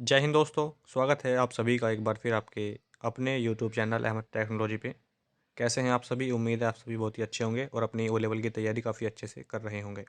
जय हिंद दोस्तों। स्वागत है आप सभी का एक बार फिर आपके अपने यूट्यूब चैनल अहमद टेक्नोलॉजी पे। कैसे हैं आप सभी? उम्मीद है आप सभी बहुत ही अच्छे होंगे और अपनी ओ लेवल की तैयारी काफ़ी अच्छे से कर रहे होंगे।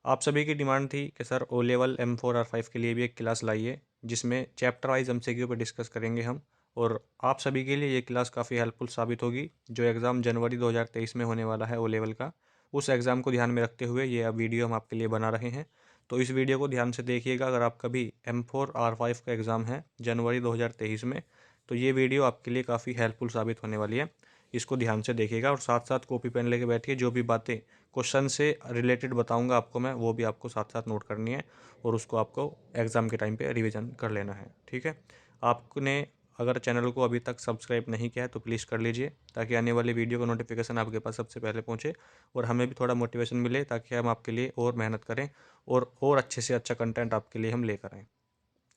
आप सभी की डिमांड थी कि सर ओ लेवल M4 और 5 के लिए भी एक क्लास लाइए जिसमें चैप्टर वाइज MCQ पे डिस्कस करेंगे हम। और आप सभी के लिए ये क्लास काफ़ी हेल्पफुल साबित होगी। जो एग्ज़ाम जनवरी 2023 में होने वाला है ओ लेवल का, उस एग्ज़ाम को ध्यान में रखते हुए ये अब वीडियो हम आपके लिए बना रहे हैं। तो इस वीडियो को ध्यान से देखिएगा। अगर आपका भी M4 R5 का एग्ज़ाम है जनवरी 2023 में, तो ये वीडियो आपके लिए काफ़ी हेल्पफुल साबित होने वाली है। इसको ध्यान से देखिएगा और साथ साथ कॉपी पेन लेके बैठिए। जो भी बातें क्वेश्चन से रिलेटेड बताऊंगा आपको मैं, वो भी आपको साथ साथ नोट करनी है और उसको आपको एग्ज़ाम के टाइम पे रिवीजन कर लेना है। ठीक है। आपने अगर चैनल को अभी तक सब्सक्राइब नहीं किया है तो प्लीज़ कर लीजिए, ताकि आने वाली वीडियो का नोटिफिकेशन आपके पास सबसे पहले पहुंचे और हमें भी थोड़ा मोटिवेशन मिले, ताकि हम आपके लिए और मेहनत करें और अच्छे से अच्छा कंटेंट आपके लिए हम लेकर आएँ।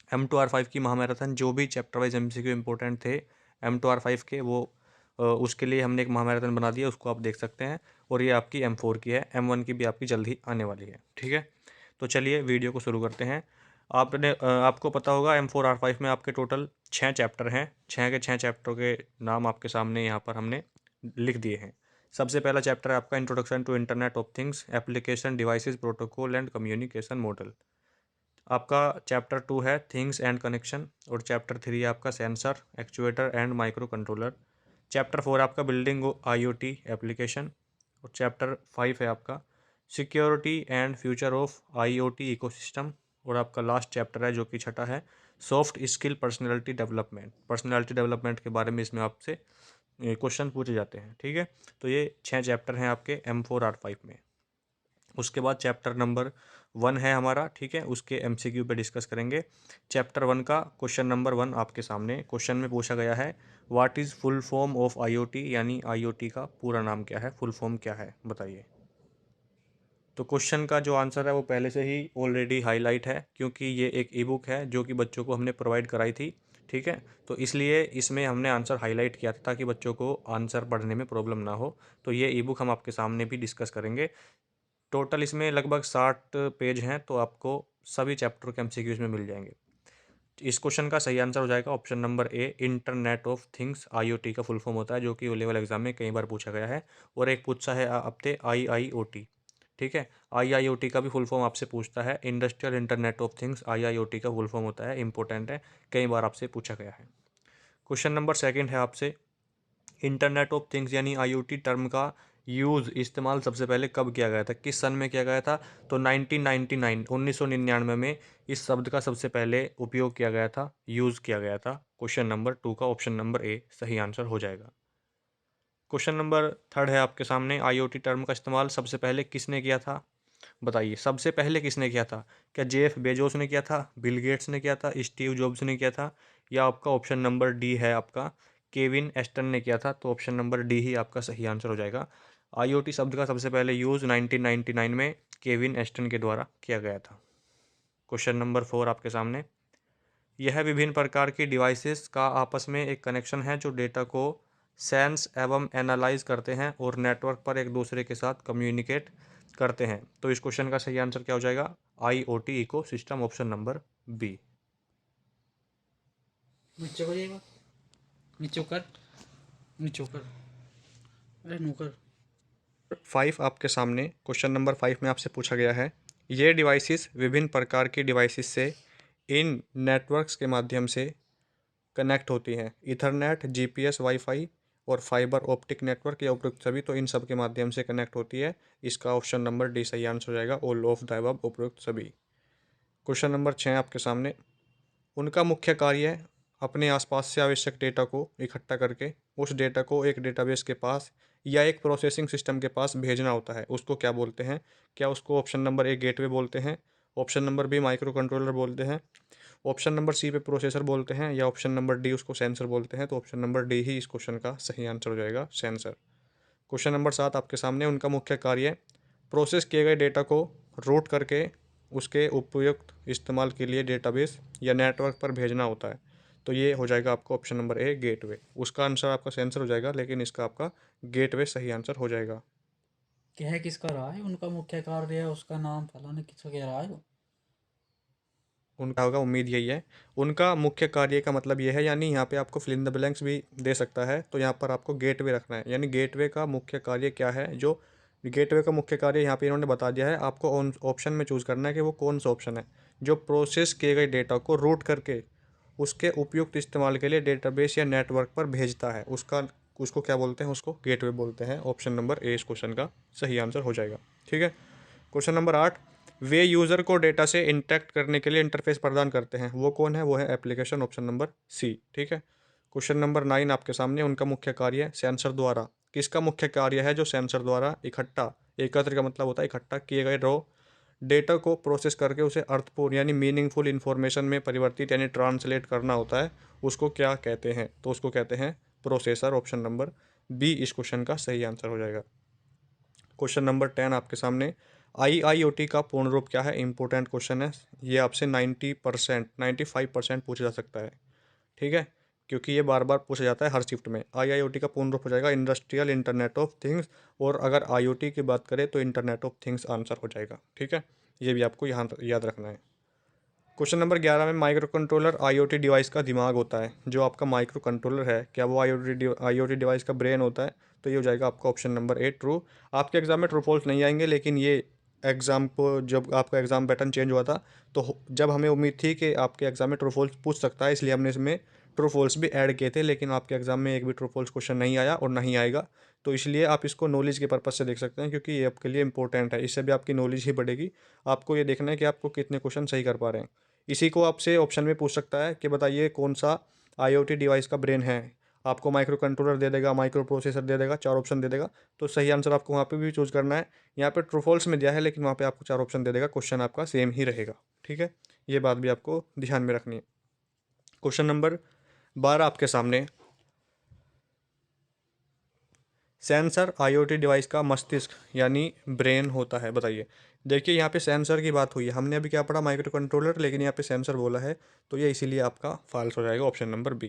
M2R5 की महामैराथन, जो भी चैप्टर वाइज MCQ इंपॉर्टेंट थे M2R5 के, वो उसके लिए हमने एक महामैराथन बना दिया, उसको आप देख सकते हैं। और ये आपकी M4 की है, M1 की भी आपकी जल्द ही आने वाली है। ठीक है। तो चलिए वीडियो को शुरू करते हैं। आपको पता होगा M4R5 में आपके टोटल 6 चैप्टर हैं। 6 के 6 चैप्टरों के नाम आपके सामने यहाँ पर हमने लिख दिए हैं। सबसे पहला चैप्टर है आपका introduction to internet of things, application, devices, protocol and communication model. आपका चैप्टर 2 है थिंग्स एंड कनेक्शन और चैप्टर 3 है आपका sensor, actuator and micro controller. Chapter 4 आपका बिल्डिंग IoT एप्लीकेशन और चैप्टर 5 है आपका security and future of IoT ecosystem. और आपका लास्ट चैप्टर है जो कि छठा है soft skill personality development. Personality development के बारे में इसमें आपसे क्वेश्चन पूछे जाते हैं। ठीक है। तो ये 6 चैप्टर हैं आपके M4R5 में। उसके बाद चैप्टर नंबर 1 है हमारा। ठीक है। उसके MCQ पे डिस्कस करेंगे। चैप्टर 1 का क्वेश्चन नंबर 1 आपके सामने क्वेश्चन में पूछा गया है, what is full form of IoT, यानी IoT का पूरा नाम क्या है, फुल फॉर्म क्या है, बताइए। तो क्वेश्चन का जो आंसर है वो पहले से ही ऑलरेडी हाईलाइट है, क्योंकि ये एक ई बुक है जो कि बच्चों को हमने प्रोवाइड कराई थी। ठीक है। तो इसलिए इसमें हमने आंसर हाईलाइट किया था ताकि बच्चों को आंसर पढ़ने में प्रॉब्लम ना हो। तो ये ई बुक हम आपके सामने भी डिस्कस करेंगे। टोटल इसमें लगभग 60 पेज हैं, तो आपको सभी चैप्टर के MCQs में मिल जाएंगे। इस क्वेश्चन का सही आंसर हो जाएगा option number A, internet of things. IoT का फुल फॉर्म होता है, जो कि ओ लेवल एग्जाम में कई बार पूछा गया है। और एक पूछा है आपसे IIoT। ठीक है। IIoT का भी फुल फॉर्म आपसे पूछता है, industrial internet of things. IIoT का फुल फॉर्म होता है, इंपॉर्टेंट है, कई बार आपसे पूछा गया है। क्वेश्चन नंबर सेकंड है आपसे, इंटरनेट ऑफ थिंग्स यानी IoT टर्म का यूज़, इस्तेमाल सबसे पहले कब किया गया था, किस सन में किया गया था? तो 1999 1999 में इस शब्द का सबसे पहले उपयोग किया गया था, यूज़ किया गया था। क्वेश्चन नंबर 2 का ऑप्शन नंबर ए सही आंसर हो जाएगा। क्वेश्चन नंबर थर्ड है आपके सामने, IoT टर्म का इस्तेमाल सबसे पहले किसने किया था? बताइए, सबसे पहले किसने किया था? क्या जेफ बेजोस ने किया था, बिल गेट्स ने किया था, स्टीव जॉब्स ने किया था, या आपका ऑप्शन नंबर डी है आपका केविन एस्टन ने किया था? तो ऑप्शन नंबर डी ही आपका सही आंसर हो जाएगा। IoT शब्द का सबसे पहले यूज़ 1999 में केविन एस्टन के द्वारा किया गया था। क्वेश्चन नंबर 4 आपके सामने, यह विभिन्न प्रकार की डिवाइसेस का आपस में एक कनेक्शन है जो डेटा को सेंस एवं एनालाइज करते हैं और नेटवर्क पर एक दूसरे के साथ कम्युनिकेट करते हैं। तो इस क्वेश्चन का सही आंसर क्या हो जाएगा? IoT ecosystem, option number B. नीचे को जाएगा। नीचे कर। नीचे कर। अरे नौकर। 5 आपके सामने क्वेश्चन नंबर 5 में आपसे पूछा गया है, ये डिवाइसेस विभिन्न प्रकार की डिवाइसेस से इन नेटवर्क्स के माध्यम से कनेक्ट होती हैं। इथरनेट, GPS, वाईफाई और फाइबर ऑप्टिक नेटवर्क या उपरोक्त सभी, तो इन सब के माध्यम से कनेक्ट होती है। इसका ऑप्शन नंबर डी सही आंसर हो जाएगा, ऑल ऑफ द अबव, उपरोक्त सभी। क्वेश्चन नंबर 6 आपके सामने, उनका मुख्य कार्य अपने आसपास से आवश्यक डेटा को इकट्ठा करके उस डेटा को एक डेटाबेस के पास या एक प्रोसेसिंग सिस्टम के पास भेजना होता है, उसको क्या बोलते हैं? क्या उसको ऑप्शन नंबर ए गेटवे बोलते हैं, option number B micro controller बोलते हैं, ऑप्शन नंबर सी पे प्रोसेसर बोलते हैं, या ऑप्शन नंबर डी उसको सेंसर बोलते हैं? तो ऑप्शन नंबर डी ही इस क्वेश्चन का सही आंसर हो जाएगा, सेंसर। क्वेश्चन नंबर 7 आपके सामने, उनका मुख्य कार्य प्रोसेस किए गए डेटा को रूट करके उसके उपयुक्त इस्तेमाल के लिए डेटाबेस या नेटवर्क पर भेजना होता है। तो ये हो जाएगा आपका ऑप्शन नंबर ए गेटवे। उसका आंसर आपका सेंसर हो जाएगा, लेकिन इसका आपका गेटवे सही आंसर हो जाएगा। किसका रहा है उनका मुख्य कार्य है, उसका नाम फलाना किसका कह रहा है वो। उनका होगा, उम्मीद यही है। उनका मुख्य कार्य का मतलब ये है, यानी यहाँ पे आपको फिल इन द ब्लैंक्स भी दे सकता है, तो यहाँ पर आपको गेटवे रखना है, यानी गेटवे का मुख्य कार्य क्या है। जो गेटवे का मुख्य कार्य यहाँ पे इन्होंने बता दिया है, आपको ऑप्शन में चूज़ करना है कि वो कौन सा ऑप्शन है। जो प्रोसेस किए गए डेटा को रूट करके उसके उपयुक्त इस्तेमाल के लिए डेटाबेस या नेटवर्क पर भेजता है, उसको क्या बोलते हैं, उसको गेटवे बोलते हैं। ऑप्शन नंबर ए इस क्वेश्चन का सही आंसर हो जाएगा। ठीक है। क्वेश्चन नंबर 8, वे यूज़र को डेटा से इंटरेक्ट करने के लिए इंटरफेस प्रदान करते हैं, वो कौन है, वो है एप्लीकेशन। ऑप्शन नंबर सी। ठीक है। क्वेश्चन नंबर 9 आपके सामने, उनका मुख्य कार्य सेंसर द्वारा, किसका मुख्य कार्य है जो सेंसर द्वारा एकत्र का मतलब होता है इकट्ठा किए गए रॉ डेटा को प्रोसेस करके उसे अर्थपूर्ण यानी मीनिंगफुल इन्फॉर्मेशन में परिवर्तित यानी ट्रांसलेट करना होता है, उसको क्या कहते हैं, तो उसको कहते हैं प्रोसेसर। ऑप्शन नंबर बी इस क्वेश्चन का सही आंसर हो जाएगा। क्वेश्चन नंबर 10 आपके सामने, आईआईओटी का पूर्ण रूप क्या है, इंपॉर्टेंट क्वेश्चन है। ये आपसे 95% पूछा जा सकता है। ठीक है, क्योंकि ये बार बार पूछा जाता है हर शिफ्ट में। आईआईओटी का पूर्ण रूप हो जाएगा इंडस्ट्रियल इंटरनेट ऑफ थिंग्स, और अगर आईओटी की बात करें तो इंटरनेट ऑफ थिंग्स आंसर हो जाएगा। ठीक है, ये भी आपको यहाँ याद रखना है। क्वेश्चन नंबर 11 में, माइक्रो कंट्रोलर आईओटी डिवाइस का दिमाग होता है। जो आपका माइक्रो कंट्रोलर है, क्या वो आईओटी डिवाइस का ब्रेन होता है, तो ये हो जाएगा आपका ऑप्शन नंबर ए ट्रू। आपके एग्जाम में ट्रू फॉल्स नहीं आएंगे, लेकिन ये एग्ज़ाम को जब आपका एग्ज़ाम पैटर्न चेंज हुआ था, तो जब हमें उम्मीद थी कि आपके एग्ज़ाम में ट्रू फॉल्स पूछ सकता है, इसलिए हमने इसमें ट्रू फॉल्स भी ऐड किए थे, लेकिन आपके एग्ज़ाम में एक भी ट्रू फॉल्स क्वेश्चन नहीं आया और नहीं आएगा। तो इसलिए आप इसको नॉलेज के पर्पज़ से देख सकते हैं, क्योंकि ये आपके लिए इंपॉर्टेंट है, इससे भी आपकी नॉलेज ही बढ़ेगी। आपको ये देखना है कि आपको कितने क्वेश्चन सही कर पा रहे हैं। इसी को आपसे ऑप्शन में पूछ सकता है कि बताइए कौन सा आईओटी डिवाइस का ब्रेन है। आपको माइक्रो कंट्रोलर दे देगा, माइक्रो प्रोसेसर दे देगा, 4 ऑप्शन दे देगा, तो सही आंसर आपको वहाँ पे भी चूज़ करना है। यहाँ पे ट्रू फॉल्स में दिया है, लेकिन वहाँ पे आपको 4 ऑप्शन दे देगा, क्वेश्चन आपका सेम ही रहेगा। ठीक है, ये बात भी आपको ध्यान में रखनी है। क्वेश्चन नंबर 12 आपके सामने, सेंसर आईओटी डिवाइस का मस्तिष्क यानी ब्रेन होता है, बताइए। देखिए यहाँ पे सेंसर की बात हुई है, हमने अभी क्या पढ़ा, माइक्रो कंट्रोलर, लेकिन यहाँ पे सेंसर बोला है, तो ये इसीलिए आपका फॉल्स हो जाएगा, option number B.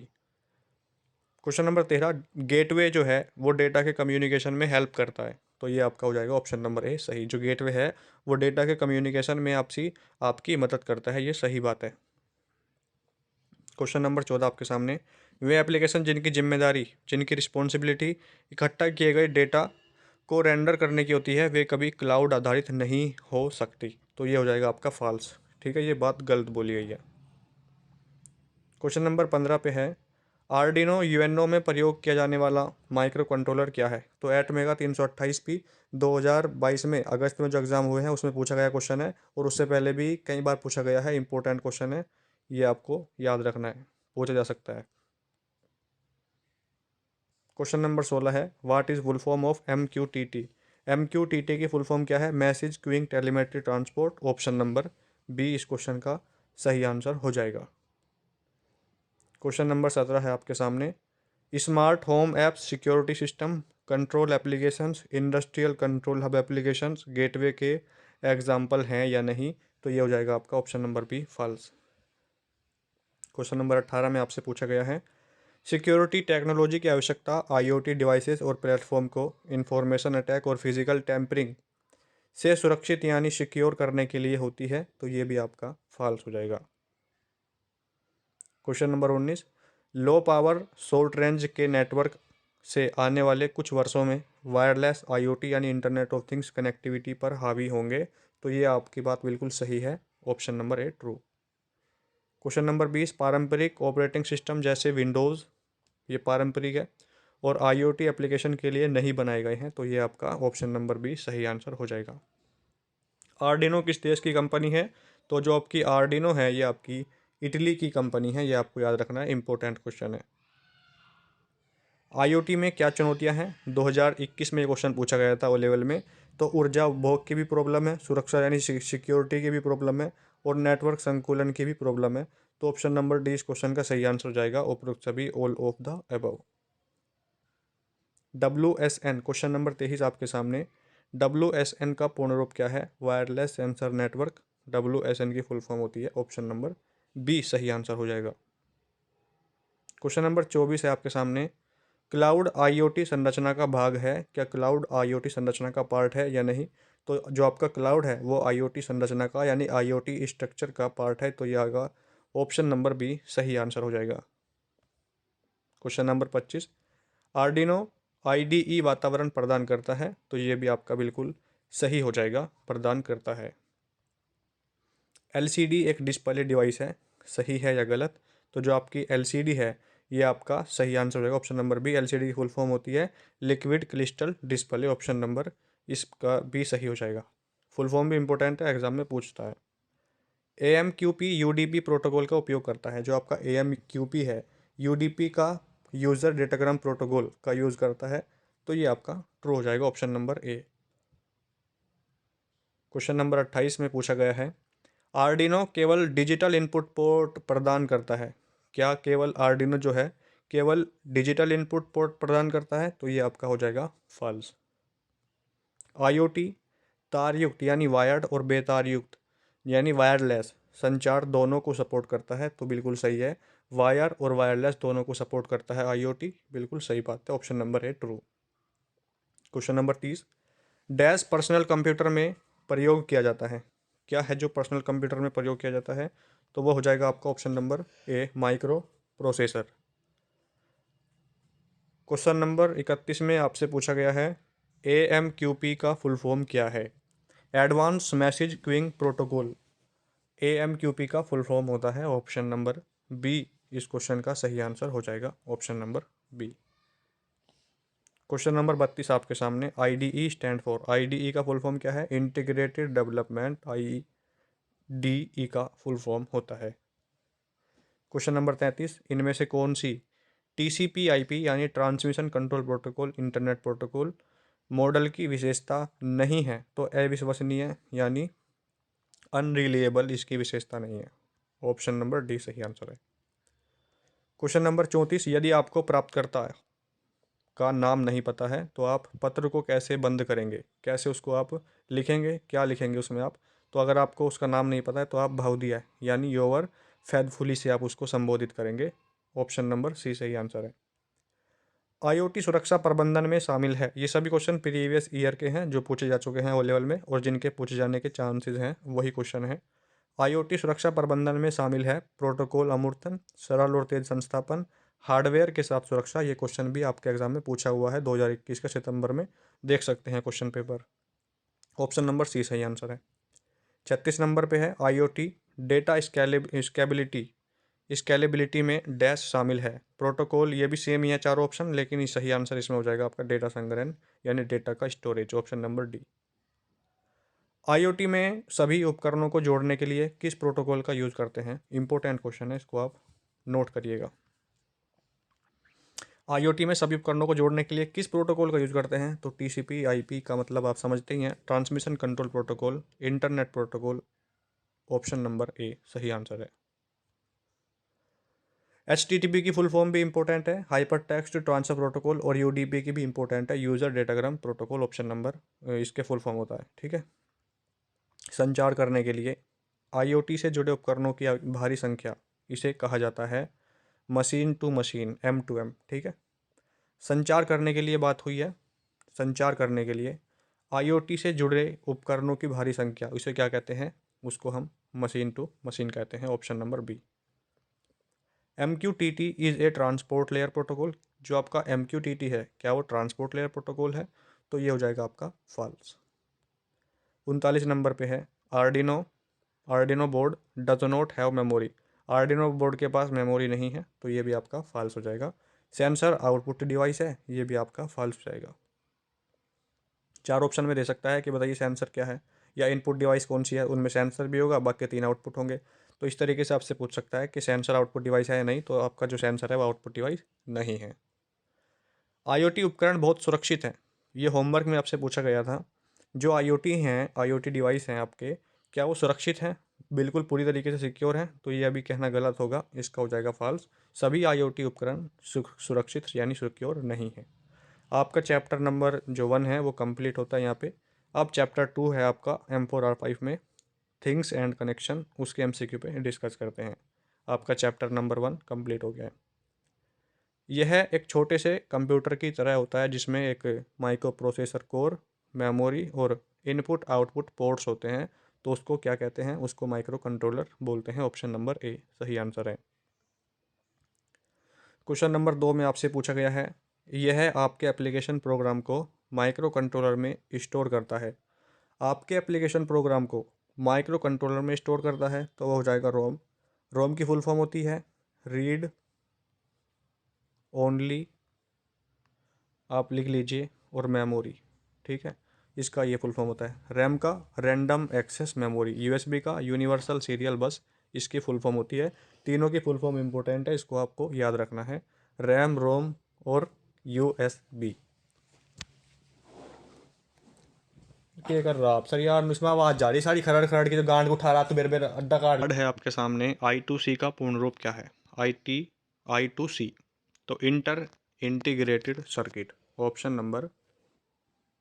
Question number 13, gateway जो है वो डेटा के कम्युनिकेशन में हेल्प करता है, तो ये आपका हो जाएगा ऑप्शन नंबर ए सही। जो गेटवे है वो डेटा के कम्युनिकेशन में आपकी मदद करता है, ये सही बात है। क्वेश्चन नंबर 14 आपके सामने, वे एप्लीकेशन जिनकी रिस्पॉन्सिबिलिटी इकट्ठा किए गए डेटा को रेंडर करने की होती है, वे कभी क्लाउड आधारित नहीं हो सकती, तो ये हो जाएगा आपका फॉल्स। ठीक है, ये बात गलत बोली गई है। क्वेश्चन नंबर 15 पे है, आर्डिनो यूएनओ में प्रयोग किया जाने वाला माइक्रो कंट्रोलर क्या है, तो एटमेगा 328P 2022 में अगस्त में जो एग्ज़ाम हुए हैं उसमें पूछा गया क्वेश्चन है, और उससे पहले भी कई बार पूछा गया है, इंपॉर्टेंट क्वेश्चन है, ये आपको याद रखना है, पूछा जा सकता है। क्वेश्चन नंबर 16 है, what is full form of MQTT। MQTT की फुल फॉर्म क्या है, message queuing telemetry transport. Option number B इस क्वेश्चन का सही आंसर हो जाएगा। क्वेश्चन नंबर 17 है आपके सामने, smart home apps security system control applications industrial control hub applications gateway के एग्जाम्पल हैं या नहीं, तो ये हो जाएगा आपका option number B false. Question number 18 में आपसे पूछा गया है, सिक्योरिटी टेक्नोलॉजी की आवश्यकता आईओटी डिवाइसेस और प्लेटफॉर्म को इंफॉर्मेशन अटैक और फिजिकल टैम्परिंग से सुरक्षित यानी सिक्योर करने के लिए होती है, तो ये भी आपका फॉल्स हो जाएगा। Question number 19, low power short range के नेटवर्क से आने वाले कुछ वर्षों में वायरलेस आईओटी यानी इंटरनेट ऑफ थिंग्स कनेक्टिविटी पर हावी होंगे, तो ये आपकी बात बिल्कुल सही है, ऑप्शन नंबर ए ट्रू। क्वेश्चन नंबर 20, पारंपरिक ऑपरेटिंग सिस्टम जैसे विंडोज़ ये पारंपरिक है और आईओटी एप्लीकेशन के लिए नहीं बनाए गए हैं, तो ये आपका ऑप्शन नंबर बी सही आंसर हो जाएगा। आर्डिनो किस देश की कंपनी है, तो जो आपकी आर्डिनो है ये आपकी इटली की कंपनी है, ये आपको याद रखना है, इंपॉर्टेंट क्वेश्चन है। आईओटी में क्या चुनौतियां हैं, 2021 में ये क्वेश्चन पूछा गया था ओ लेवल में, तो ऊर्जा उपभोग की भी प्रॉब्लम है, सुरक्षा यानी सिक्योरिटी की भी प्रॉब्लम है, और नेटवर्क संकुलन की भी प्रॉब्लम है, तो ऑप्शन नंबर डी इस क्वेश्चन का सही आंसर हो जाएगा, उपरोक्त सभी all of the above. WSN question number 23 आपके सामने, WSN का पूर्ण रूप क्या है, वायरलेस सेंसर नेटवर्क। WSN की फुल फॉर्म होती है, ऑप्शन नंबर बी सही आंसर हो जाएगा। क्वेश्चन नंबर 24 है आपके सामने, क्लाउड आईओटी संरचना का भाग है, क्या क्लाउड आईओटी संरचना का पार्ट है या नहीं, तो जो आपका क्लाउड है वो आईओटी संरचना का यानी आईओटी स्ट्रक्चर का पार्ट है, तो ये आएगा ऑप्शन नंबर बी सही आंसर हो जाएगा। क्वेश्चन नंबर 25, आर्डिनो आईडीई वातावरण प्रदान करता है, तो ये भी आपका बिल्कुल सही हो जाएगा, प्रदान करता है। एलसीडी एक डिस्प्ले डिवाइस है, सही है या गलत? तो जो आपकी एलसीडी है ये आपका सही आंसर हो जाएगा, ऑप्शन नंबर बी। एलसीडी की फुल फॉर्म होती है liquid crystal display, option number इसका भी सही हो जाएगा। फुल फॉर्म भी इंपॉर्टेंट है, एग्जाम में पूछता है। AMQP यूडीपी प्रोटोकॉल का उपयोग करता है, जो आपका AMQP है यूडीपी का यूज़र डेटाग्राम प्रोटोकॉल का यूज़ करता है, तो ये आपका ट्रू हो जाएगा, option number A. Question number 28 में पूछा गया है, आर्डिनो केवल डिजिटल इनपुट पोर्ट प्रदान करता है। क्या केवल आर्डिनो जो है केवल डिजिटल इनपुट पोर्ट प्रदान करता है? तो ये आपका हो जाएगा फॉल्स। आईओटी तार युक्त यानी वायर्ड और बेतार युक्त यानी वायरलेस संचार दोनों को सपोर्ट करता है, तो बिल्कुल सही है। वायर और वायरलेस दोनों को सपोर्ट करता है आईओटी, बिल्कुल सही बात है, ऑप्शन नंबर ए true. Question number 30, dash personal computer में प्रयोग किया जाता है। क्या है जो पर्सनल कंप्यूटर में प्रयोग किया जाता है? तो वो हो जाएगा आपका ऑप्शन नंबर ए माइक्रो प्रोसेसर। क्वेश्चन नंबर 31 में आपसे पूछा गया है, AMQP का फुल फॉर्म क्या है? Advance message queuing protocol. AMQP का फुल फॉर्म होता है ऑप्शन नंबर बी, इस क्वेश्चन का सही आंसर हो जाएगा option number B. Question number 32 आपके सामने, IDE स्टैंड फॉर, IDE का फुल फॉर्म क्या है? इंटीग्रेटेड डेवलपमेंट, IDE का फुल फॉर्म होता है। क्वेश्चन नंबर 33, इनमें से कौन सी TCP/IP यानी transmission control protocol internet protocol model की विशेषता नहीं है? तो अविश्वसनीय यानी अनरिलायबल इसकी विशेषता नहीं है, ऑप्शन नंबर डी सही आंसर है। क्वेश्चन नंबर 34, यदि आपको प्राप्तकर्ता का नाम नहीं पता है तो आप पत्र को कैसे बंद करेंगे? कैसे उसको आप लिखेंगे, क्या लिखेंगे उसमें आप? तो अगर आपको उसका नाम नहीं पता है तो आप भावदिया यानी योवर फैदफुली से आप उसको संबोधित करेंगे, ऑप्शन नंबर सी सही आंसर है। आईओटी सुरक्षा प्रबंधन में शामिल है, ये सभी क्वेश्चन प्रीवियस ईयर के हैं जो पूछे जा चुके हैं ओ लेवल में, और जिनके पूछे जाने के चांसेस हैं वही क्वेश्चन है। आईओटी सुरक्षा प्रबंधन में शामिल है प्रोटोकॉल अमूर्तन, सरल और तेज संस्थापन, हार्डवेयर के साथ सुरक्षा। ये क्वेश्चन भी आपके एग्जाम में पूछा हुआ है 2021 के सितंबर में, देख सकते हैं question paper, option number C सही आंसर है। 36 नंबर पे है, आईओटी डेटा स्केलेबिलिटी, स्केलेबिलिटी में डैश शामिल है प्रोटोकॉल। ये भी सेम ही है चारों ऑप्शन, लेकिन सही आंसर इसमें हो जाएगा आपका डेटा संग्रहण यानी डेटा का storage, option number D. IoT में सभी उपकरणों को जोड़ने के लिए किस प्रोटोकॉल का यूज़ करते हैं? इंपॉर्टेंट क्वेश्चन है, इसको आप नोट करिएगा। आईओटी में सभी उपकरणों को जोड़ने के लिए किस प्रोटोकॉल का यूज़ करते हैं? तो TCP/IP का मतलब आप समझते ही हैं, transmission control protocol internet protocol, option number ए सही आंसर है। HTTP की फुल फॉर्म भी इंपॉर्टेंट है, हाइपर टेक्स्ट ट्रांसफर प्रोटोकॉल, और UDP की भी इंपॉर्टेंट है, user datagram protocol, option number इसके फुल फॉर्म होता है, ठीक है। संचार करने के लिए आईओटी से जुड़े उपकरणों की भारी संख्या, इसे कहा जाता है मशीन टू मशीन, M2M, ठीक है। संचार करने के लिए बात हुई है, संचार करने के लिए आईओटी से जुड़े उपकरणों की भारी संख्या, उसे क्या कहते हैं? उसको हम मशीन टू मशीन कहते हैं, option number B. MQTT is a transport layer protocol, जो आपका MQTT है क्या वो ट्रांसपोर्ट लेयर प्रोटोकॉल है? तो ये हो जाएगा आपका फॉल्स। 39 नंबर पे है, Arduino Arduino board does not have memory, Arduino board के पास मेमोरी नहीं है, तो ये भी आपका फॉल्स हो जाएगा। सेंसर आउटपुट डिवाइस है, ये भी आपका फॉल्स हो जाएगा। चार ऑप्शन में दे सकता है कि बताइए सेंसर क्या है या इनपुट डिवाइस कौन सी है, उनमें सेंसर भी होगा, बाकी 3 आउटपुट होंगे। तो इस तरीके से आपसे पूछ सकता है कि सेंसर आउटपुट डिवाइस है या नहीं, तो आपका जो सेंसर है वो आउटपुट डिवाइस नहीं है। आईओटी उपकरण बहुत सुरक्षित हैं, ये होमवर्क में आपसे पूछा गया था। जो आईओटी हैं, आईओटी डिवाइस हैं आपके, क्या वो सुरक्षित हैं? बिल्कुल पूरी तरीके से सिक्योर हैं? तो ये अभी कहना गलत होगा, इसका हो जाएगा फॉल्स। सभी आईओटी उपकरण सुरक्षित यानी सिक्योर नहीं है। आपका चैप्टर नंबर जो 1 है वो कंप्लीट होता है यहाँ पे। अब चैप्टर 2 है आपका M4R5 में, थिंग्स एंड कनेक्शन, उसके MCQ पे डिस्कस करते हैं। आपका चैप्टर नंबर 1 कंप्लीट हो गया है। यह एक छोटे से कंप्यूटर की तरह होता है, जिसमें एक माइक्रो प्रोसेसर कोर, मेमोरी और इनपुट आउटपुट पोर्ट्स होते हैं, तो उसको क्या कहते हैं? उसको माइक्रो कंट्रोलर बोलते हैं। ऑप्शन नंबर ए सही आंसर है। क्वेश्चन नंबर 2 में आपसे पूछा गया है, यह आपके एप्लीकेशन प्रोग्राम को माइक्रो कंट्रोलर में स्टोर करता है। आपके एप्लीकेशन प्रोग्राम को माइक्रो कंट्रोलर में स्टोर करता है तो वह हो जाएगा रोम। रोम की फुल फॉर्म होती है रीड ओनली, आप लिख लीजिए, और मेमोरी। ठीक है, इसका ये फुल फॉर्म होता है। रैम का रैंडम एक्सेस मेमोरी, यूएसबी का यूनिवर्सल सीरियल बस, इसकी फुल फॉर्म होती है। तीनों की फुल फॉर्म इंपॉर्टेंट है, इसको आपको याद रखना है, रैम, रोम और यूएसबी। क्या कर रहा आप सर? यार इसमें आवाज जा रही सारी खरड़ खरड़ की, तो गांड को उठा रहा तो बेर बेर अड्डा कार्ड है आपके सामने। I2C का पूर्ण रूप क्या है? I2C, तो inter integrated circuit. Option number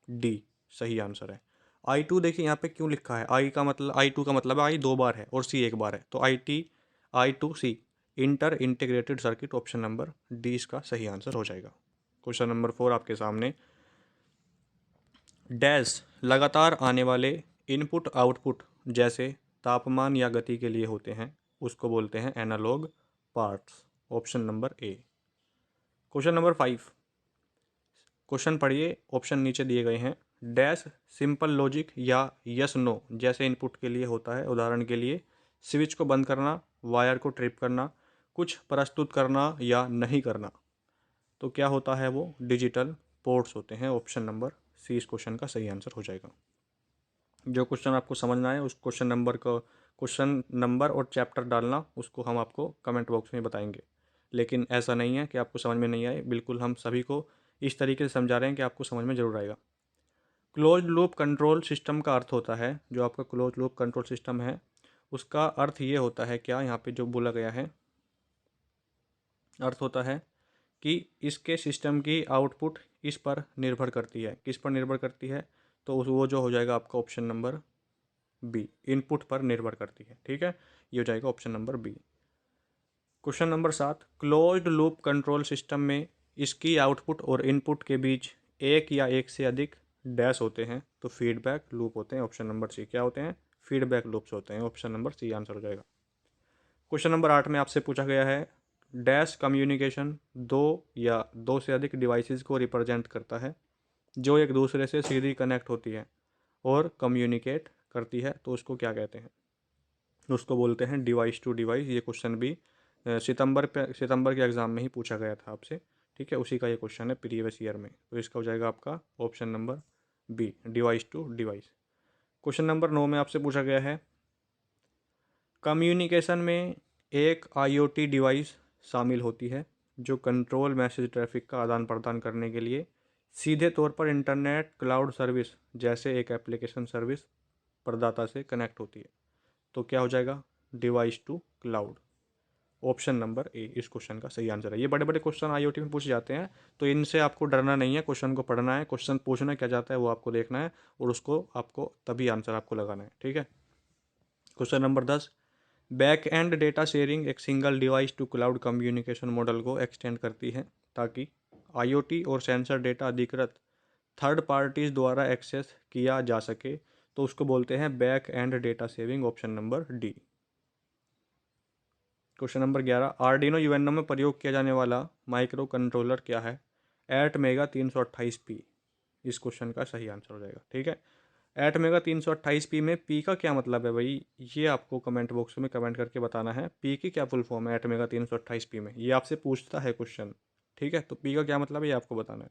D सही आंसर है। I2 देखिए यहाँ पे क्यों लिखा है, I2 का मतलब है I दो बार है और C एक बार है, तो I2C inter integrated circuit. Option number D इसका सही आंसर हो जाएगा। क्वेश्चन नंबर 4 आपके सामने, डैश लगातार आने वाले इनपुट आउटपुट जैसे तापमान या गति के लिए होते हैं, उसको बोलते हैं analog parts. Option number A. Question number 5, question पढ़िए, ऑप्शन नीचे दिए गए हैं। डैश सिंपल लॉजिक या यस नो जैसे इनपुट के लिए होता है। उदाहरण के लिए स्विच को बंद करना, वायर को ट्रिप करना, कुछ प्रस्तुत करना या नहीं करना। तो क्या होता है वो? डिजिटल पोर्ट्स होते हैं। ऑप्शन नंबर सी इस क्वेश्चन का सही आंसर हो जाएगा। जो क्वेश्चन आपको समझना है उस क्वेश्चन नंबर और चैप्टर डालना, उसको हम आपको कमेंट बॉक्स में बताएंगे। लेकिन ऐसा नहीं है कि आपको समझ में नहीं आए, बिल्कुल हम सभी को इस तरीके से समझा रहे हैं कि आपको समझ में ज़रूर आएगा। क्लोज लूप कंट्रोल सिस्टम का अर्थ होता है, जो आपका क्लोज लूप कंट्रोल सिस्टम है उसका अर्थ ये होता है, क्या यहाँ पे जो बोला गया है, अर्थ होता है कि इसके सिस्टम की आउटपुट इस पर निर्भर करती है। किस पर निर्भर करती है? तो वो जो हो जाएगा आपका ऑप्शन नंबर बी, इनपुट पर निर्भर करती है। ठीक है, ये हो जाएगा option number B. Question number 7, closed loop control system में इसकी आउटपुट और इनपुट के बीच एक या एक से अधिक डैश होते हैं, तो फीडबैक लूप होते हैं। Option number C. क्या होते हैं? फीडबैक लूप्स होते हैं। ऑप्शन नंबर सी आंसर हो जाएगा। क्वेश्चन नंबर 8 में आपसे पूछा गया है, डैश कम्युनिकेशन दो या दो से अधिक डिवाइसेस को रिप्रेजेंट करता है जो एक दूसरे से सीधी कनेक्ट होती है और कम्युनिकेट करती है, तो उसको क्या कहते हैं? उसको बोलते हैं डिवाइस टू डिवाइस। ये क्वेश्चन भी सितंबर के एग्ज़ाम में ही पूछा गया था आपसे। ठीक है, उसी का ये क्वेश्चन है प्रीवियस ईयर में, तो इसका हो जाएगा आपका option number B, device to device. Question number 9 में आपसे पूछा गया है, कम्युनिकेशन में एक आईओटी डिवाइस शामिल होती है जो कंट्रोल मैसेज ट्रैफिक का आदान प्रदान करने के लिए सीधे तौर पर इंटरनेट क्लाउड सर्विस जैसे एक एप्लीकेशन सर्विस प्रदाता से कनेक्ट होती है। तो क्या हो जाएगा? Device to cloud. Option number A इस क्वेश्चन का सही आंसर है। ये बड़े बड़े क्वेश्चन आईओटी में पूछे जाते हैं, तो इनसे आपको डरना नहीं है, क्वेश्चन को पढ़ना है, क्वेश्चन पूछना क्या जाता है वो आपको देखना है और उसको आपको तभी आंसर आपको लगाना है। ठीक है, question number 10, back end data sharing एक single device to cloud communication model को एक्सटेंड करती है ताकि आईओटी और सेंसर डेटा अधिकृत थर्ड पार्टीज द्वारा एक्सेस किया जा सके, तो उसको बोलते हैं back end data sharing. Option number D. Question number 11, Arduino UNO में प्रयोग किया जाने वाला माइक्रो कंट्रोलर क्या है? एटमेगा 328P इस क्वेश्चन का सही आंसर हो जाएगा। ठीक है, एटमेगा 328P में पी का क्या मतलब है भाई? ये आपको कमेंट बॉक्स में कमेंट करके बताना है। पी की क्या फुल फॉर्म है एटमेगा 328P में? ये आपसे पूछता है क्वेश्चन। ठीक है, तो पी का क्या मतलब है ये आपको बताना है।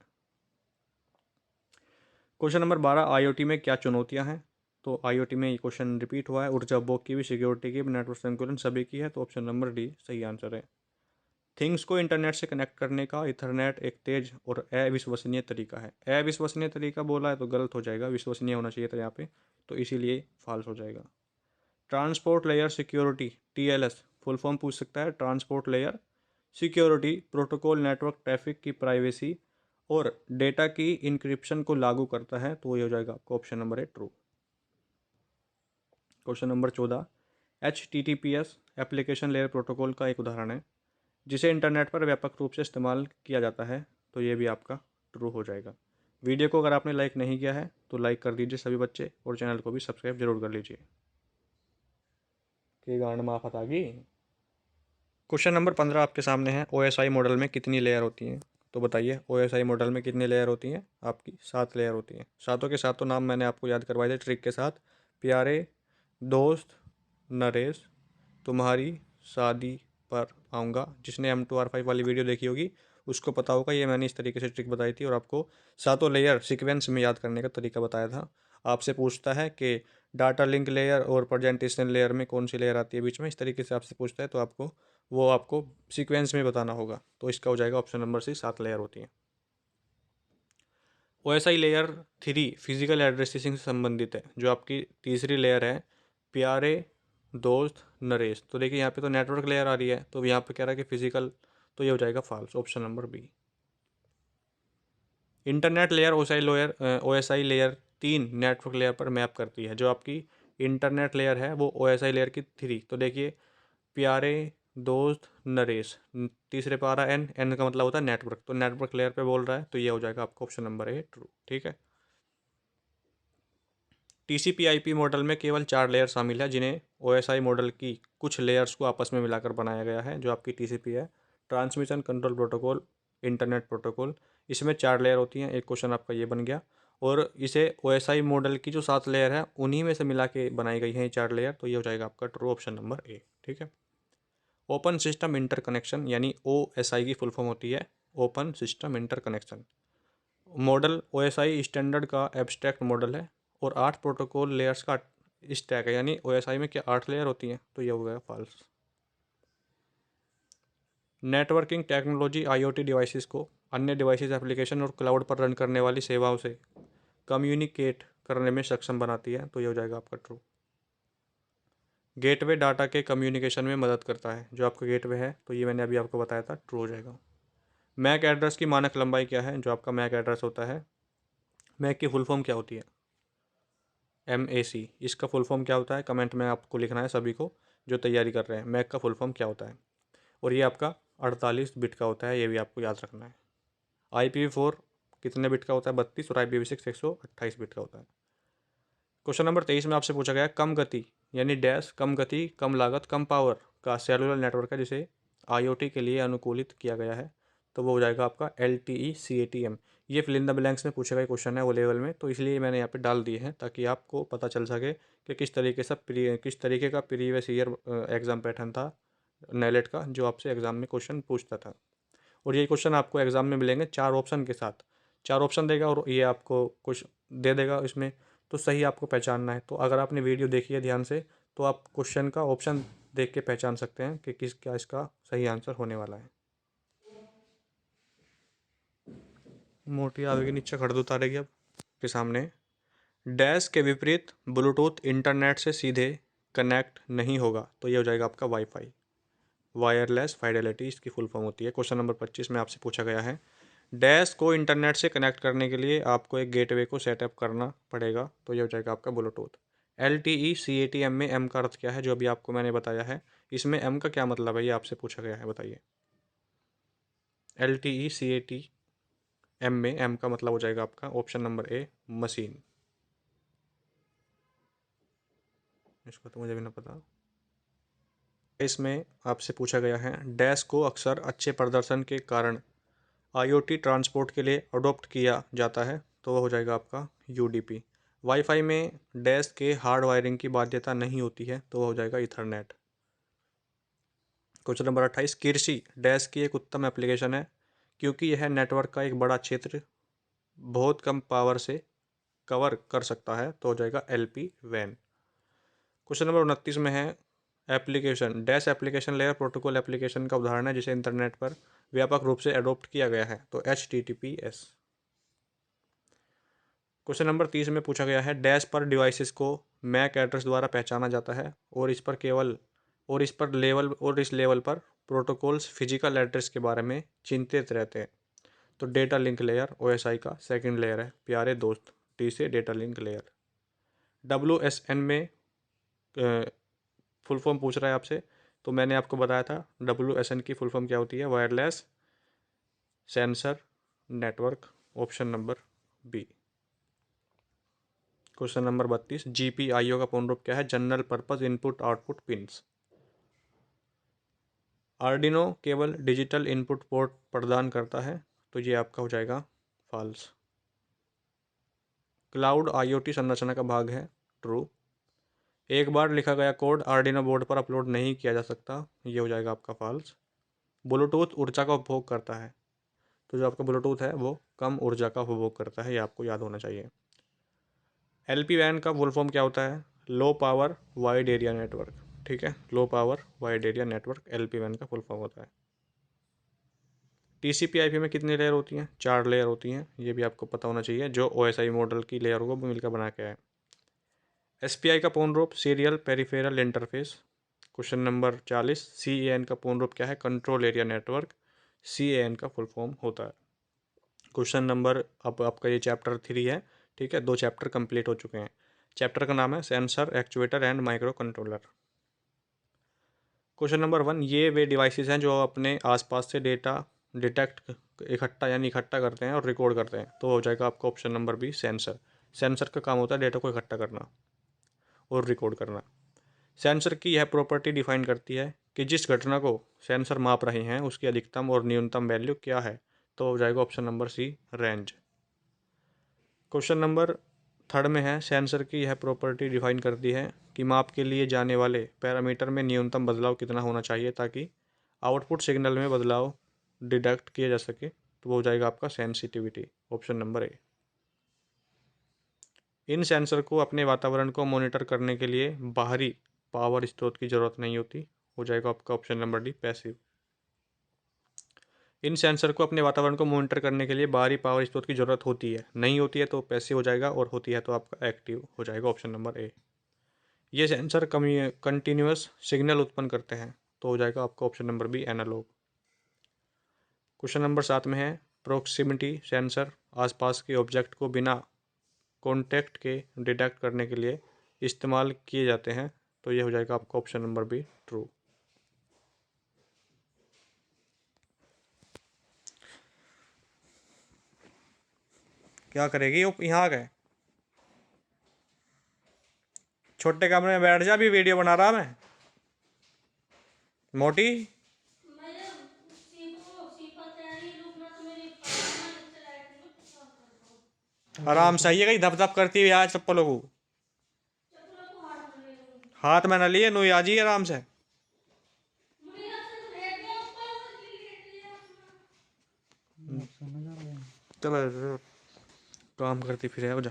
क्वेश्चन नंबर 12, आईओटी में क्या चुनौतियां हैं? तो आईओटी में ये क्वेश्चन रिपीट हुआ है, ऊर्जा उपभोग की भी, सिक्योरिटी की भी, नेटवर्क संतुलन सभी की है, तो ऑप्शन नंबर डी सही आंसर है। थिंग्स को इंटरनेट से कनेक्ट करने का इथरनेट एक तेज और अविश्वसनीय तरीका है। अविश्वसनीय तरीका बोला है तो गलत हो जाएगा, विश्वसनीय होना चाहिए था यहाँ पे, तो इसीलिए फॉल्स हो जाएगा। Transport layer security TLS full form पूछ सकता है। Transport layer security protocol network traffic की प्राइवेसी और डेटा की इंक्रिप्शन को लागू करता है, तो ये हो जाएगा आपका ऑप्शन नंबर है true. Question number 14, HTTPS application layer protocol का एक उदाहरण है जिसे इंटरनेट पर व्यापक रूप से इस्तेमाल किया जाता है, तो ये भी आपका ट्रू हो जाएगा। वीडियो को अगर आपने लाइक नहीं किया है तो लाइक कर दीजिए सभी बच्चे और चैनल को भी सब्सक्राइब जरूर कर लीजिए। के गांड में आफत आ गई। क्वेश्चन नंबर 15 आपके सामने है, OSI मॉडल में कितनी लेयर होती हैं? तो बताइए OSI मॉडल में कितनी लेयर होती हैं? आपकी 7 लेयर होती हैं। सातों के सातों नाम मैंने आपको याद करवाए थे ट्रिक के साथ। प्यारे दोस्त नरेश, तुम्हारी शादी पर आऊँगा। जिसने M2R5 वाली वीडियो देखी होगी उसको पता होगा, ये मैंने इस तरीके से ट्रिक बताई थी और आपको सातों लेयर सीक्वेंस में याद करने का तरीका बताया था। आपसे पूछता है कि डाटा लिंक लेयर और प्रेजेंटेशन लेयर में कौन सी लेयर आती है बीच में, इस तरीके से आपसे पूछता है तो आपको सीक्वेंस में बताना होगा। तो इसका हो जाएगा ऑप्शन नंबर सी, 7 लेयर होती हैं। OSI लेयर 3 फिजिकल एड्रेसिंग से संबंधित है। जो आपकी तीसरी लेयर है, प्यारे दोस्त नरेश, तो देखिए यहाँ पे तो नेटवर्क लेयर आ रही है, तो यहाँ पे कह रहा है कि फिजिकल, तो ये हो जाएगा false, option number B. Internet layer OSI layer 3 network layer पर मैप करती है। जो आपकी इंटरनेट लेयर है वो OSI लेयर की 3, तो देखिए प्यारे दोस्त नरेश, तीसरे पे आ रहा है एन, एन का मतलब होता है नेटवर्क, तो नेटवर्क लेयर पे बोल रहा है, तो ये हो जाएगा आपका ऑप्शन नंबर ए ट्रू। ठीक है। TCP/IP मॉडल में केवल 4 लेयर शामिल है जिन्हें OSI मॉडल की कुछ लेयर्स को आपस में मिलाकर बनाया गया है। जो आपकी TCP है, transmission control protocol internet protocol, इसमें 4 लेयर होती हैं। एक क्वेश्चन आपका ये बन गया। और इसे OSI मॉडल की जो 7 लेयर है उन्हीं में से मिला के बनाई गई हैं ये 4 लेयर, तो ये हो जाएगा आपका ट्रू, ऑप्शन नंबर ए। ठीक है। ओपन सिस्टम इंटरकनेक्शन यानी OSI की फुल फॉर्म होती है open system interconnection. Model OSI standard का एब्स्ट्रैक्ट मॉडल है और 8 प्रोटोकॉल लेयर्स का स्टैक है। यानी OSI में क्या 8 लेयर होती हैं? तो ये हो गया false. Networking technology IoT devices को अन्य डिवाइसेस, एप्लीकेशन और क्लाउड पर रन करने वाली सेवाओं से कम्युनिकेट करने में सक्षम बनाती है, तो ये हो जाएगा आपका ट्रू। गेटवे डाटा के कम्युनिकेशन में मदद करता है। जो आपका गेटवे है, तो ये मैंने अभी आपको बताया था, ट्रू हो जाएगा। मैक एड्रेस की मानक लंबाई क्या है? जो आपका मैक एड्रेस होता है, मैक की फुल फॉर्म क्या होती है? MAC। इसका फुल फॉर्म क्या होता है? कमेंट में आपको लिखना है सभी को जो तैयारी कर रहे हैं, मैक का फुल फॉर्म क्या होता है। और ये आपका 48 बिट का होता है, ये भी आपको याद रखना है। IPv4 कितने बिट का होता है? 32। और IPv6 128 बिट का होता है। क्वेश्चन नंबर 23 में आपसे पूछा गया कम गति यानी डैश, कम गति कम लागत कम पावर का सेलुलर नेटवर्क है जिसे IoT के लिए अनुकूलित किया गया है, तो वो हो जाएगा आपका LTE CATM। ये फिल इन द ब्लैंक्स में पूछा गया क्वेश्चन है वो लेवल में, तो इसलिए मैंने यहाँ पे डाल दिए हैं ताकि आपको पता चल सके कि किस तरीके का प्रीवियस ईयर एग्जाम पैटर्न था नेलेट का, जो आपसे एग्जाम में क्वेश्चन पूछता था। और ये क्वेश्चन आपको एग्जाम में मिलेंगे 4 ऑप्शन के साथ। 4 ऑप्शन देगा और ये आपको कुछ दे देगा इसमें, तो सही आपको पहचानना है। तो अगर आपने वीडियो देखी है ध्यान से तो आप क्वेश्चन का ऑप्शन देख के पहचान सकते हैं कि क्या इसका सही आंसर होने वाला है। मोटी आगे नीचे खड़ उतारेगी अब के सामने। डैश के विपरीत ब्लूटूथ इंटरनेट से सीधे कनेक्ट नहीं होगा, तो ये हो जाएगा आपका वाईफाई, वायरलेस फाइडेलिटी इसकी फुल फॉर्म होती है। क्वेश्चन नंबर 25 में आपसे पूछा गया है डैश को इंटरनेट से कनेक्ट करने के लिए आपको एक गेटवे को सेटअप करना पड़ेगा, तो ये हो जाएगा आपका ब्लूटूथ। LTE CATM में M का अर्थ क्या है? जो अभी आपको मैंने बताया है, इसमें M का क्या मतलब है ये आपसे पूछा गया है, बताइए। LTE CATM में M का मतलब हो जाएगा आपका ऑप्शन नंबर ए मशीन। इसको तो मुझे भी ना पता। इसमें आपसे पूछा गया है डैश को अक्सर अच्छे प्रदर्शन के कारण IoT ट्रांसपोर्ट के लिए अडोप्ट किया जाता है, तो वह हो जाएगा आपका UDP। वाईफाई में डैश के हार्ड वायरिंग की बाध्यता नहीं होती है, तो वह हो जाएगा ईथरनेट। क्वेश्चन नंबर 28 कृषि डैश की एक उत्तम एप्लीकेशन है क्योंकि यह नेटवर्क का एक बड़ा क्षेत्र बहुत कम पावर से कवर कर सकता है, तो हो जाएगा LP वैन। क्वेश्चन नंबर 29 में है application dash application layer protocol application का उदाहरण है जिसे इंटरनेट पर व्यापक रूप से अडोप्ट किया गया है, तो HTTPS। क्वेश्चन नंबर 30 में पूछा गया है डैश पर डिवाइसेस को मैक एड्रेस द्वारा पहचाना जाता है और इस लेवल पर प्रोटोकॉल्स फिजिकल एड्रेस के बारे में चिंतित रहते हैं, तो डेटा लिंक लेयर OSI का सेकंड लेयर है प्यारे दोस्त, टी से डेटा लिंक लेयर। WSN में फुल फॉर्म पूछ रहा है आपसे, तो मैंने आपको बताया था WSN की फुल फॉर्म क्या होती है, wireless sensor network, option number B. Question number 32, GPIO का पूर्ण रूप क्या है? General purpose input output pins. Arduino केवल डिजिटल इनपुट पोर्ट प्रदान करता है, तो ये आपका हो जाएगा फॉल्स। क्लाउड IoT संरचना का भाग है, ट्रू। एक बार लिखा गया कोड आर्डिनो बोर्ड पर अपलोड नहीं किया जा सकता, ये हो जाएगा आपका फॉल्स। ब्लूटूथ ऊर्जा का उपभोग करता है, तो जो आपका ब्लूटूथ है वो कम ऊर्जा का उपभोग करता है, ये आपको याद होना चाहिए। LPWAN का फुल फॉर्म क्या होता है? Low power wide area network. ठीक है, low power wide area network LPWAN का फुल फॉर्म होता है। TCP/IP में कितनी लेयर होती हैं? 4 लेयर होती हैं, ये भी आपको पता होना चाहिए, जो OSI मॉडल की लेयर को मिलकर बना के है। SPI का पूर्ण रूप serial peripheral interface. Question number 40, CAN का पूर्ण रूप क्या है? Control area network. CAN का फुल फॉर्म होता है। क्वेश्चन नंबर, अब आपका ये चैप्टर 3 है, ठीक है, 2 चैप्टर कंप्लीट हो चुके हैं। चैप्टर का नाम है sensor, actuator and micro controller. Question number 1, ये वे डिवाइसेस हैं जो अपने आसपास से डेटा डिटेक्ट इकट्ठा करते हैं और रिकॉर्ड करते हैं, तो हो जाएगा आपका option number B, sensor. Sensor का काम होता है डेटा को इकट्ठा करना और रिकॉर्ड करना। सेंसर की यह प्रॉपर्टी डिफाइन करती है कि जिस घटना को सेंसर माप रहे हैं उसकी अधिकतम और न्यूनतम वैल्यू क्या है, तो हो जाएगा option number C, range. Question number 3 में है, सेंसर की यह प्रॉपर्टी डिफाइन करती है कि माप के लिए जाने वाले पैरामीटर में न्यूनतम बदलाव कितना होना चाहिए ताकि आउटपुट सिग्नल में बदलाव डिटेक्ट किया जा सके, तो वो हो जाएगा आपका सेंसिटिविटी, ऑप्शन नंबर ए। इन सेंसर को अपने वातावरण को मॉनिटर करने के लिए बाहरी पावर स्रोत की ज़रूरत नहीं होती, हो जाएगा आपका ऑप्शन नंबर डी, पैसिव। इन सेंसर को अपने वातावरण को मॉनिटर करने के लिए बाहरी पावर स्रोत की ज़रूरत होती है, नहीं होती है तो पैसिव हो जाएगा, और होती है तो आपका एक्टिव हो जाएगा, ऑप्शन नंबर ए। ये सेंसर कंटिन्यूअस सिग्नल उत्पन्न करते हैं, तो हो जाएगा आपका option number B, analog. Question number 7 में है, प्रोक्सिमिटी सेंसर आसपास के ऑब्जेक्ट को बिना कॉन्टैक्ट के डिटेक्ट करने के लिए इस्तेमाल किए जाते हैं, तो ये हो जाएगा आपका ऑप्शन नंबर बी, ट्रू। क्या करेगी वो, यहाँ आ गए? छोटे कमरे में बैठ जा, भी वीडियो बना रहा मैं। मोटी, आराम से आइए, कहीं धप धप करती हुई आज चप्पलों को हाथ में न लिए, नुई आ जाइए आराम से। चलो काम करती फिर है, जा।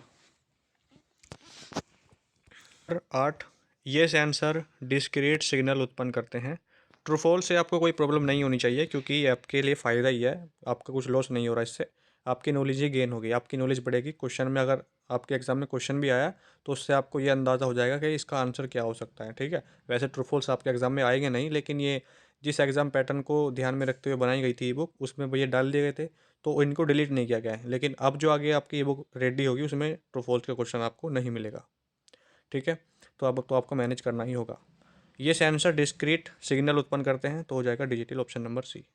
8, ये सेंसर डिस्क्रीट सिग्नल उत्पन्न करते हैं। ट्रू फॉल्स से आपको कोई प्रॉब्लम नहीं होनी चाहिए, क्योंकि ये आपके लिए फ़ायदा ही है, आपका कुछ लॉस नहीं हो रहा इससे, आपकी नॉलेज ही गेन होगी, आपकी नॉलेज बढ़ेगी। क्वेश्चन में अगर आपके एग्जाम में क्वेश्चन भी आया तो उससे आपको ये अंदाज़ा हो जाएगा कि इसका आंसर क्या हो सकता है, ठीक है। वैसे ट्रू फॉल्स आपके एग्जाम में आएंगे नहीं, लेकिन ये जिस एग्ज़ाम पैटर्न को ध्यान में रखते हुए बनाई गई थी ई बुक, उसमें वो ये डाल दिए गए थे, तो इनको डिलीट नहीं किया गया है। लेकिन अब जो आगे आपकी ई बुक रेडी होगी उसमें ट्रू फॉल्स का क्वेश्चन आपको नहीं मिलेगा, ठीक है। तो अब तो आपको मैनेज करना ही होगा। ये सेंसर डिस्क्रीट सिग्नल उत्पन्न करते हैं, तो हो जाएगा digital, option number C.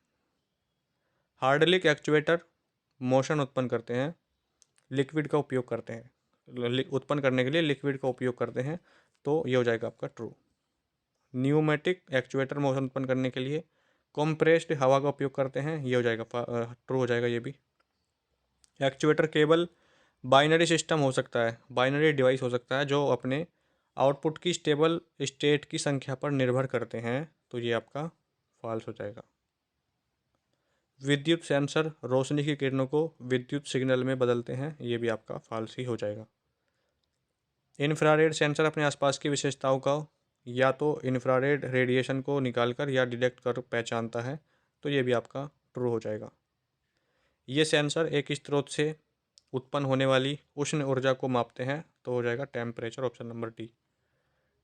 Hydraulic actuator motion उत्पन्न करते हैं, लिक्विड का उपयोग करते हैं, उत्पन्न करने के लिए लिक्विड का उपयोग करते हैं, तो ये हो जाएगा आपका ट्रू। न्यूमेटिक एक्चुएटर मोशन उत्पन्न करने के लिए कॉम्प्रेस्ड हवा का उपयोग करते हैं, ये हो जाएगा ट्रू हो जाएगा ये भी। एक्चुएटर केवल बाइनरी सिस्टम हो सकता है, बाइनरी डिवाइस हो सकता है जो अपने आउटपुट की स्टेबल स्टेट की संख्या पर निर्भर करते हैं, तो ये आपका फॉल्स हो जाएगा। विद्युत सेंसर रोशनी की किरणों को विद्युत सिग्नल में बदलते हैं, ये भी आपका फॉल्स ही हो जाएगा। इंफ्रारेड सेंसर अपने आसपास की विशेषताओं का या तो इंफ्रारेड रेडिएशन को निकालकर या डिटेक्ट कर पहचानता है, तो ये भी आपका ट्रू हो जाएगा। ये सेंसर एक स्रोत से उत्पन्न होने वाली उष्ण ऊर्जा को मापते हैं, तो हो जाएगा temperature, option number D.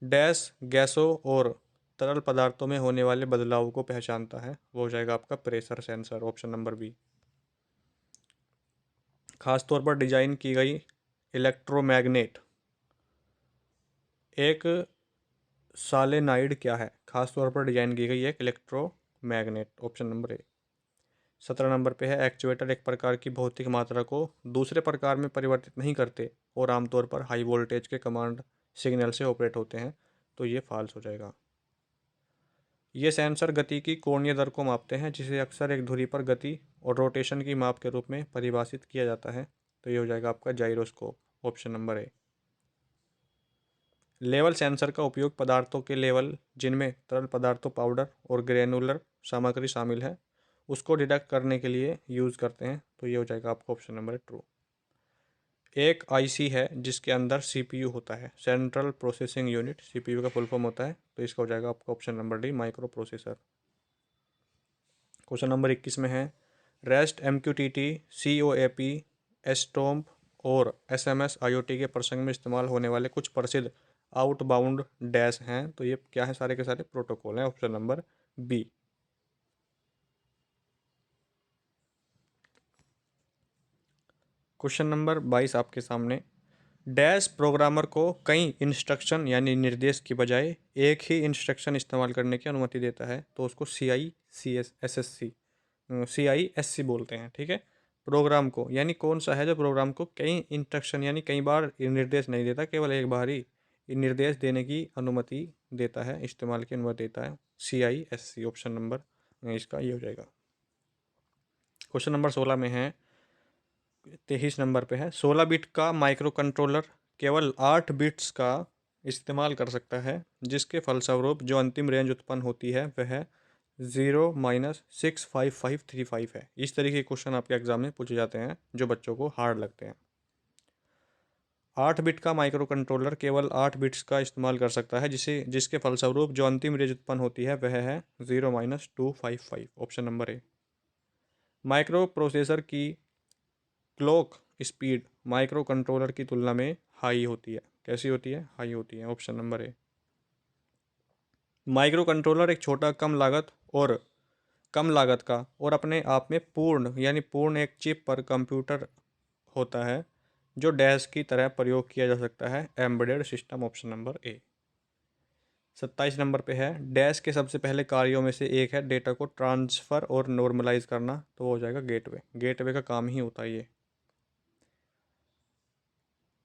Dash गैसों और तरल पदार्थों में होने वाले बदलाव को पहचानता है, वो हो जाएगा आपका pressure sensor, option number B. खासतौर पर डिजाइन की गई इलेक्ट्रोमैग्नेट एक सालेनाइड क्या है? खासतौर पर डिजाइन की गई एक इलेक्ट्रोमैग्नेट, ऑप्शन नंबर ए। 17 नंबर पे है एक्चुएटर एक प्रकार की भौतिक मात्रा को दूसरे प्रकार में परिवर्तित नहीं करते और आमतौर पर हाई वोल्टेज के कमांड सिग्नल से ऑपरेट होते हैं, तो ये फॉल्स हो जाएगा। ये सेंसर गति की कोणीय दर को मापते हैं, जिसे अक्सर एक धुरी पर गति और रोटेशन की माप के रूप में परिभाषित किया जाता है, तो ये हो जाएगा आपका जाइरोस्कोप, ऑप्शन नंबर ए। लेवल सेंसर का उपयोग पदार्थों के लेवल, जिनमें तरल पदार्थों पाउडर और ग्रेनुलर सामग्री शामिल है, उसको डिटेक्ट करने के लिए यूज़ करते हैं, तो ये हो जाएगा आपका ऑप्शन नंबर ट्रू। एक आईसी है जिसके अंदर सीपीयू होता है, सेंट्रल प्रोसेसिंग यूनिट, सीपीयू का फुल फॉर्म होता है, तो इसका हो जाएगा आपका option number D, micro processor. Question number 21 में है रेस्ट, एमक्यूटीटी, सीओएपी, एस्टोम्प और एसएमएस आईओटी के प्रसंग में इस्तेमाल होने वाले कुछ प्रसिद्ध आउटबाउंड डैश हैं, तो ये क्या है, सारे के सारे प्रोटोकॉल हैं, option number B. Question number 22 आपके सामने, डैश प्रोग्रामर को कई इंस्ट्रक्शन यानी निर्देश की बजाय एक ही इंस्ट्रक्शन इस्तेमाल करने की अनुमति देता है, तो उसको CISC बोलते हैं, ठीक है। प्रोग्राम को यानी कौन सा है जो प्रोग्राम को कई इंस्ट्रक्शन यानी कई बार निर्देश नहीं देता, केवल एक बार ही निर्देश देने की अनुमति देता है, इस्तेमाल की अनुमति देता है, CISC, ऑप्शन नंबर इसका ये हो जाएगा। क्वेश्चन नंबर 16 में है 23 नंबर पे है 16 बिट का माइक्रो कंट्रोलर केवल 8 बिट्स का इस्तेमाल कर सकता है, जिसके फलस्वरूप जो अंतिम रेंज उत्पन्न होती है वह 0-65535 है। इस तरीके के क्वेश्चन आपके एग्जाम में पूछे जाते हैं जो बच्चों को हार्ड लगते हैं। 8 बिट का माइक्रो कंट्रोलर केवल 8 बिट्स का इस्तेमाल कर सकता है, जिसके फलस्वरूप जो अंतिम रेंज उत्पन्न होती है वह है 0-255, ऑप्शन नंबर ए। माइक्रो प्रोसेसर की क्लॉक स्पीड माइक्रो कंट्रोलर की तुलना में हाई होती है, कैसी होती है, हाई होती है, ऑप्शन नंबर ए। माइक्रो कंट्रोलर एक छोटा कम लागत का और अपने आप में पूर्ण एक चिप पर कंप्यूटर होता है, जो डैश की तरह प्रयोग किया जा सकता है, एम्बेडेड सिस्टम, ऑप्शन नंबर ए। 27 नंबर पे है डैश के सबसे पहले कार्यों में से एक है डेटा को ट्रांसफ़र और नॉर्मलाइज करना, तो वो हो जाएगा गेटवे का काम ही होता है ये।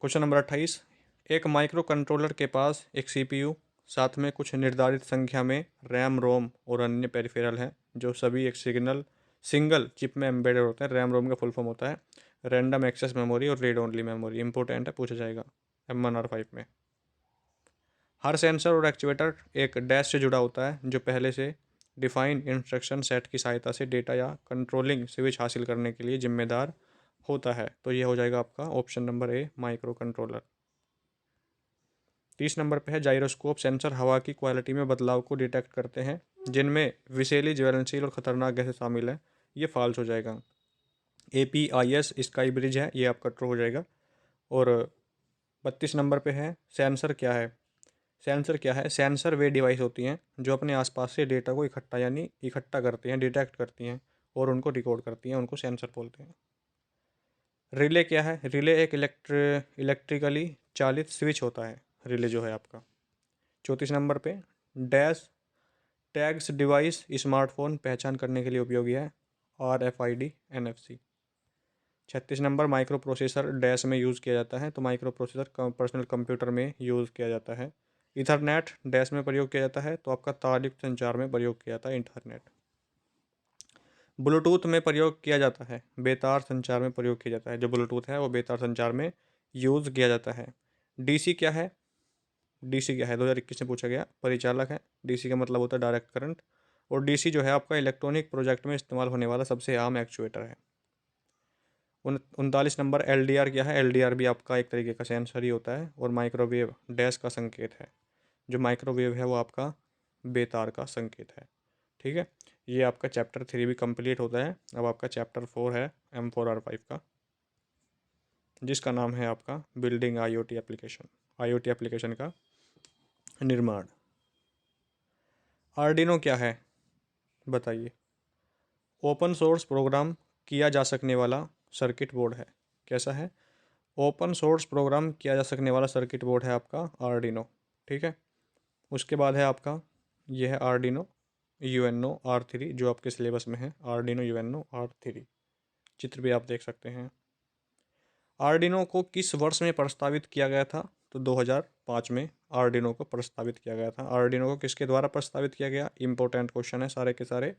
क्वेश्चन नंबर 28, एक माइक्रो कंट्रोलर के पास एक सीपीयू साथ में कुछ निर्धारित संख्या में रैम, रोम और अन्य पेरिफेरल हैं, जो सभी एक सिंगल चिप में एम्बेडेड होते हैं। रैम रोम का फुल फॉर्म होता है रैंडम एक्सेस मेमोरी और रीड ओनली मेमोरी। इंपॉर्टेंट है, पूछा जाएगा M1R5 में। हर सेंसर और एक्चुएटर एक डैश से जुड़ा होता है, जो पहले से डिफाइन इंस्ट्रक्शन सेट की सहायता से डेटा या कंट्रोलिंग स्विच हासिल करने के लिए जिम्मेदार होता है, तो ये हो जाएगा आपका ऑप्शन नंबर ए, माइक्रो कंट्रोलर। 30 नंबर पे है जाइरोस्कोप सेंसर हवा की क्वालिटी में बदलाव को डिटेक्ट करते हैं, जिनमें विषैली, ज्वलनशील और खतरनाक गैसें शामिल हैं, ये फॉल्स हो जाएगा। APIS स्काई ब्रिज है, ये आपका ट्रू हो जाएगा। और 32 नंबर पे है सेंसर क्या है। सेंसर वे डिवाइस होती हैं जो अपने आसपास से डेटा को इकट्ठा करती हैं, डिटेक्ट करती हैं और उनको रिकॉर्ड करती हैं, उनको सेंसर बोलते हैं। रिले क्या है, रिले एक इलेक्ट्रिकली चालित स्विच होता है, रिले जो है आपका। 34 नंबर पे डैश टैग्स डिवाइस स्मार्टफोन पहचान करने के लिए उपयोगी है, RFID NFC। 36 number micro processor dash में यूज़ किया जाता है, तो माइक्रो प्रोसेसर पर्सनल कंप्यूटर में यूज़ किया जाता है। इथरनेट डैश में प्रयोग किया जाता है, तो आपका तारयुक्त संचार में प्रयोग किया जाता है, इंटरनेट। ब्लूटूथ में प्रयोग किया जाता है, बेतार संचार में प्रयोग किया जाता है, जो ब्लूटूथ है वो बेतार संचार में यूज़ किया जाता है। डीसी क्या है, 2021 में पूछा गया, परिचालक है। डीसी का मतलब होता है डायरेक्ट करंट, और डीसी जो है आपका इलेक्ट्रॉनिक प्रोजेक्ट में इस्तेमाल होने वाला सबसे आम एक्चुएटर है। 39 नंबर एलडीआर क्या है, एलडीआर भी आपका एक तरीके का सेंसर ही होता है और माइक्रोवेव डैश का संकेत है। जो माइक्रोवेव है वो आपका बेतार का संकेत है, ठीक है। ये आपका चैप्टर 3 भी कंप्लीट होता है। अब आपका चैप्टर 4 है M4R5 का, जिसका नाम है आपका बिल्डिंग IoT एप्लीकेशन का निर्माण। आर्डिनो क्या है बताइए। ओपन सोर्स प्रोग्राम किया जा सकने वाला सर्किट बोर्ड है, कैसा है, ओपन सोर्स प्रोग्राम किया जा सकने वाला सर्किट बोर्ड है आपका आर्डिनो, ठीक है। उसके बाद है आपका ये है आर्डिनो यूएनओ R3 जो आपके सिलेबस में है, आर्डिनो यूएनओ R3, चित्र भी आप देख सकते हैं। आर्डिनो को किस वर्ष में प्रस्तावित किया गया था? तो 2005 में आर्डिनो को प्रस्तावित किया गया था। आर्डिनो को किसके द्वारा प्रस्तावित किया गया? इंपॉर्टेंट क्वेश्चन है सारे के सारे।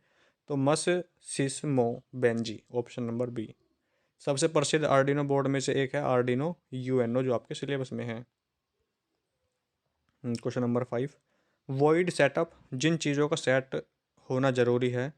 तो मत्सिस्मो बेंजी, ऑप्शन नंबर बी। सबसे प्रसिद्ध आर्डिनो बोर्ड में से एक है आर्डिनो यूएनओ जो आपके सिलेबस में है। क्वेश्चन नंबर 5, वॉइड सेटअप जिन चीज़ों का सेट होना जरूरी है,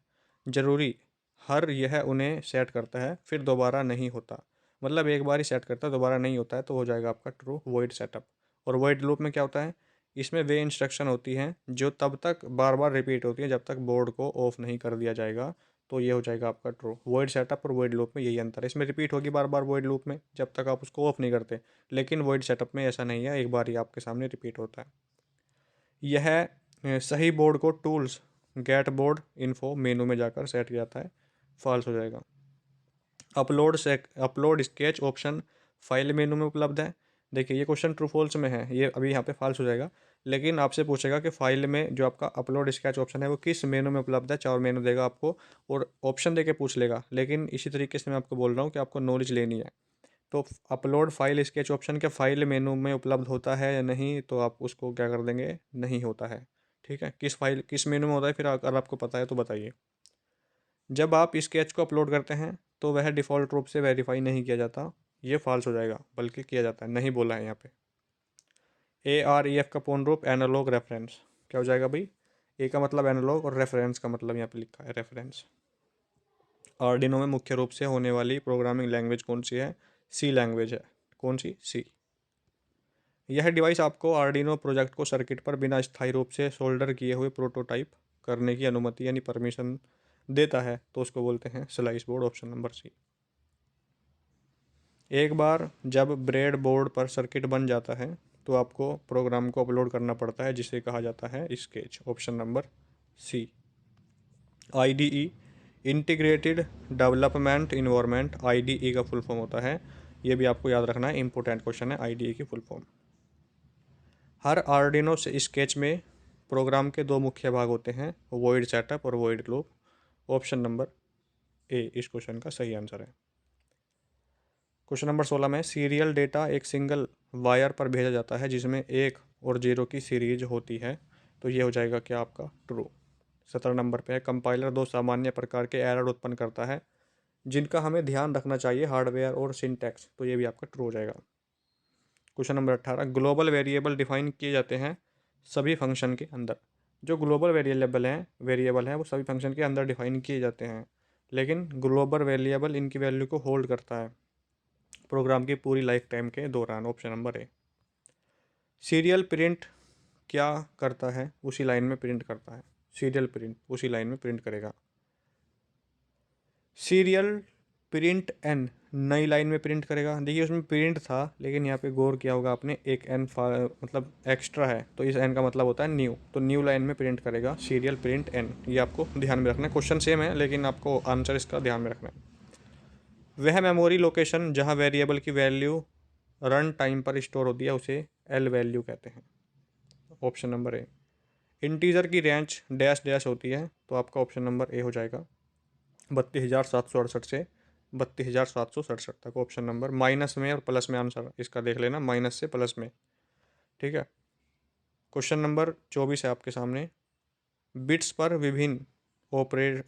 जरूरी हर यह उन्हें सेट करता है फिर दोबारा नहीं होता, मतलब एक बार ही सेट करता है दोबारा नहीं होता है, तो हो जाएगा आपका ट्रू वॉइड सेटअप। और वॉइड लूप में क्या होता है? इसमें वे इंस्ट्रक्शन होती हैं जो तब तक बार बार रिपीट होती है जब तक बोर्ड को ऑफ नहीं कर दिया जाएगा, तो ये हो जाएगा आपका ट्रू। वॉइड सेटअप और वॉइड लूप में यही अंतर है, इसमें रिपीट होगी बार बार वॉइड लूप में जब तक आप उसको ऑफ नहीं करते, लेकिन वॉइड सेटअप में ऐसा नहीं है, एक बार ही आपके सामने रिपीट होता है। यह सही बोर्ड को टूल्स गेट बोर्ड इन्फो मेनू में जाकर सेट किया जाता है, फॉल्स हो जाएगा। Upload sketch option file menu में उपलब्ध है। देखिए ये क्वेश्चन ट्रू फॉल्स में है, ये अभी यहाँ पे फॉल्स हो जाएगा, लेकिन आपसे पूछेगा कि फाइल में जो आपका अपलोड स्केच ऑप्शन है वो किस मेनू में उपलब्ध है, 4 मेनू देगा आपको और ऑप्शन दे के पूछ लेगा, लेकिन इसी तरीके से मैं आपको बोल रहा हूँ कि आपको नॉलेज लेनी है। तो अपलोड फाइल स्केच ऑप्शन के फाइल मेनू में उपलब्ध होता है या नहीं, तो आप उसको क्या कर देंगे? नहीं होता है। ठीक है, किस मेनू में होता है फिर अगर आपको पता है तो बताइए। जब आप स्केच को अपलोड करते हैं तो वह डिफ़ॉल्ट रूप से वेरीफाई नहीं किया जाता, ये फॉल्स हो जाएगा, बल्कि किया जाता है, नहीं बोला है यहाँ पे। AREF का पूर्ण रूप एनालॉग रेफरेंस, क्या हो जाएगा भाई? ए का मतलब एनालॉग और रेफरेंस का मतलब यहाँ पे लिखा है रेफरेंस। आर्डिनो में मुख्य रूप से होने वाली प्रोग्रामिंग लैंग्वेज कौन सी है? सी लैंग्वेज है। कौन सी? सी। यह डिवाइस आपको आर्डिनो प्रोजेक्ट को सर्किट पर बिना स्थायी रूप से सोल्डर किए हुए प्रोटोटाइप करने की अनुमति यानी परमिशन देता है, तो उसको बोलते हैं slice board, option number C. एक बार जब ब्रेड बोर्ड पर सर्किट बन जाता है तो आपको प्रोग्राम को अपलोड करना पड़ता है जिसे कहा जाता है sketch, option number C. IDE integrated development environment, IDE का फुल फॉर्म होता है, ये भी आपको याद रखना है, इंपॉर्टेंट क्वेश्चन है IDE की फुल फॉर्म। हर आर्डिनो से स्केच में प्रोग्राम के दो मुख्य भाग होते हैं, वॉइड सेटअप और void loop, option number A इस क्वेश्चन का सही आंसर है। क्वेश्चन नंबर 16 में सीरियल डेटा एक सिंगल वायर पर भेजा जाता है जिसमें 1 और 0 की सीरीज होती है, तो ये हो जाएगा क्या आपका? ट्रू। 17 नंबर पे है कंपाइलर दो सामान्य प्रकार के एरर उत्पन्न करता है जिनका हमें ध्यान रखना चाहिए, हार्डवेयर और सिंटैक्स, तो ये भी आपका ट्रू हो जाएगा। Question number 18 global variable define किए जाते हैं सभी फंक्शन के अंदर। जो ग्लोबल वेरिएबल हैं वो सभी फंक्शन के अंदर डिफाइन किए जाते हैं, लेकिन ग्लोबल वेरिएबल इनकी वैल्यू को होल्ड करता है प्रोग्राम की पूरी लाइफ टाइम के दौरान, ऑप्शन नंबर ए। सीरियल प्रिंट क्या करता है? उसी लाइन में प्रिंट करता है, सीरियल प्रिंट उसी लाइन में प्रिंट करेगा। सीरियल प्रिंट एन नई लाइन में प्रिंट करेगा। देखिए उसमें प्रिंट था लेकिन यहाँ पे गौर किया होगा आपने, एक एन मतलब एक्स्ट्रा है, तो इस एन का मतलब होता है न्यू, तो न्यू लाइन में प्रिंट करेगा सीरियल प्रिंट एन, ये आपको ध्यान में रखना है। क्वेश्चन सेम है लेकिन आपको आंसर इसका ध्यान में रखना है। वह मेमोरी लोकेशन जहाँ वेरिएबल की वैल्यू रन टाइम पर स्टोर होती है उसे एल वैल्यू कहते हैं, ऑप्शन नंबर ए। इंटीजर की रेंज डैश डैश होती है, तो आपका ऑप्शन नंबर ए हो जाएगा 32,768 से 32,767 तक, ऑप्शन नंबर माइनस में और प्लस में आंसर इसका देख लेना, माइनस से प्लस में। ठीक है, क्वेश्चन नंबर 24 है आपके सामने। बिट्स पर विभिन्न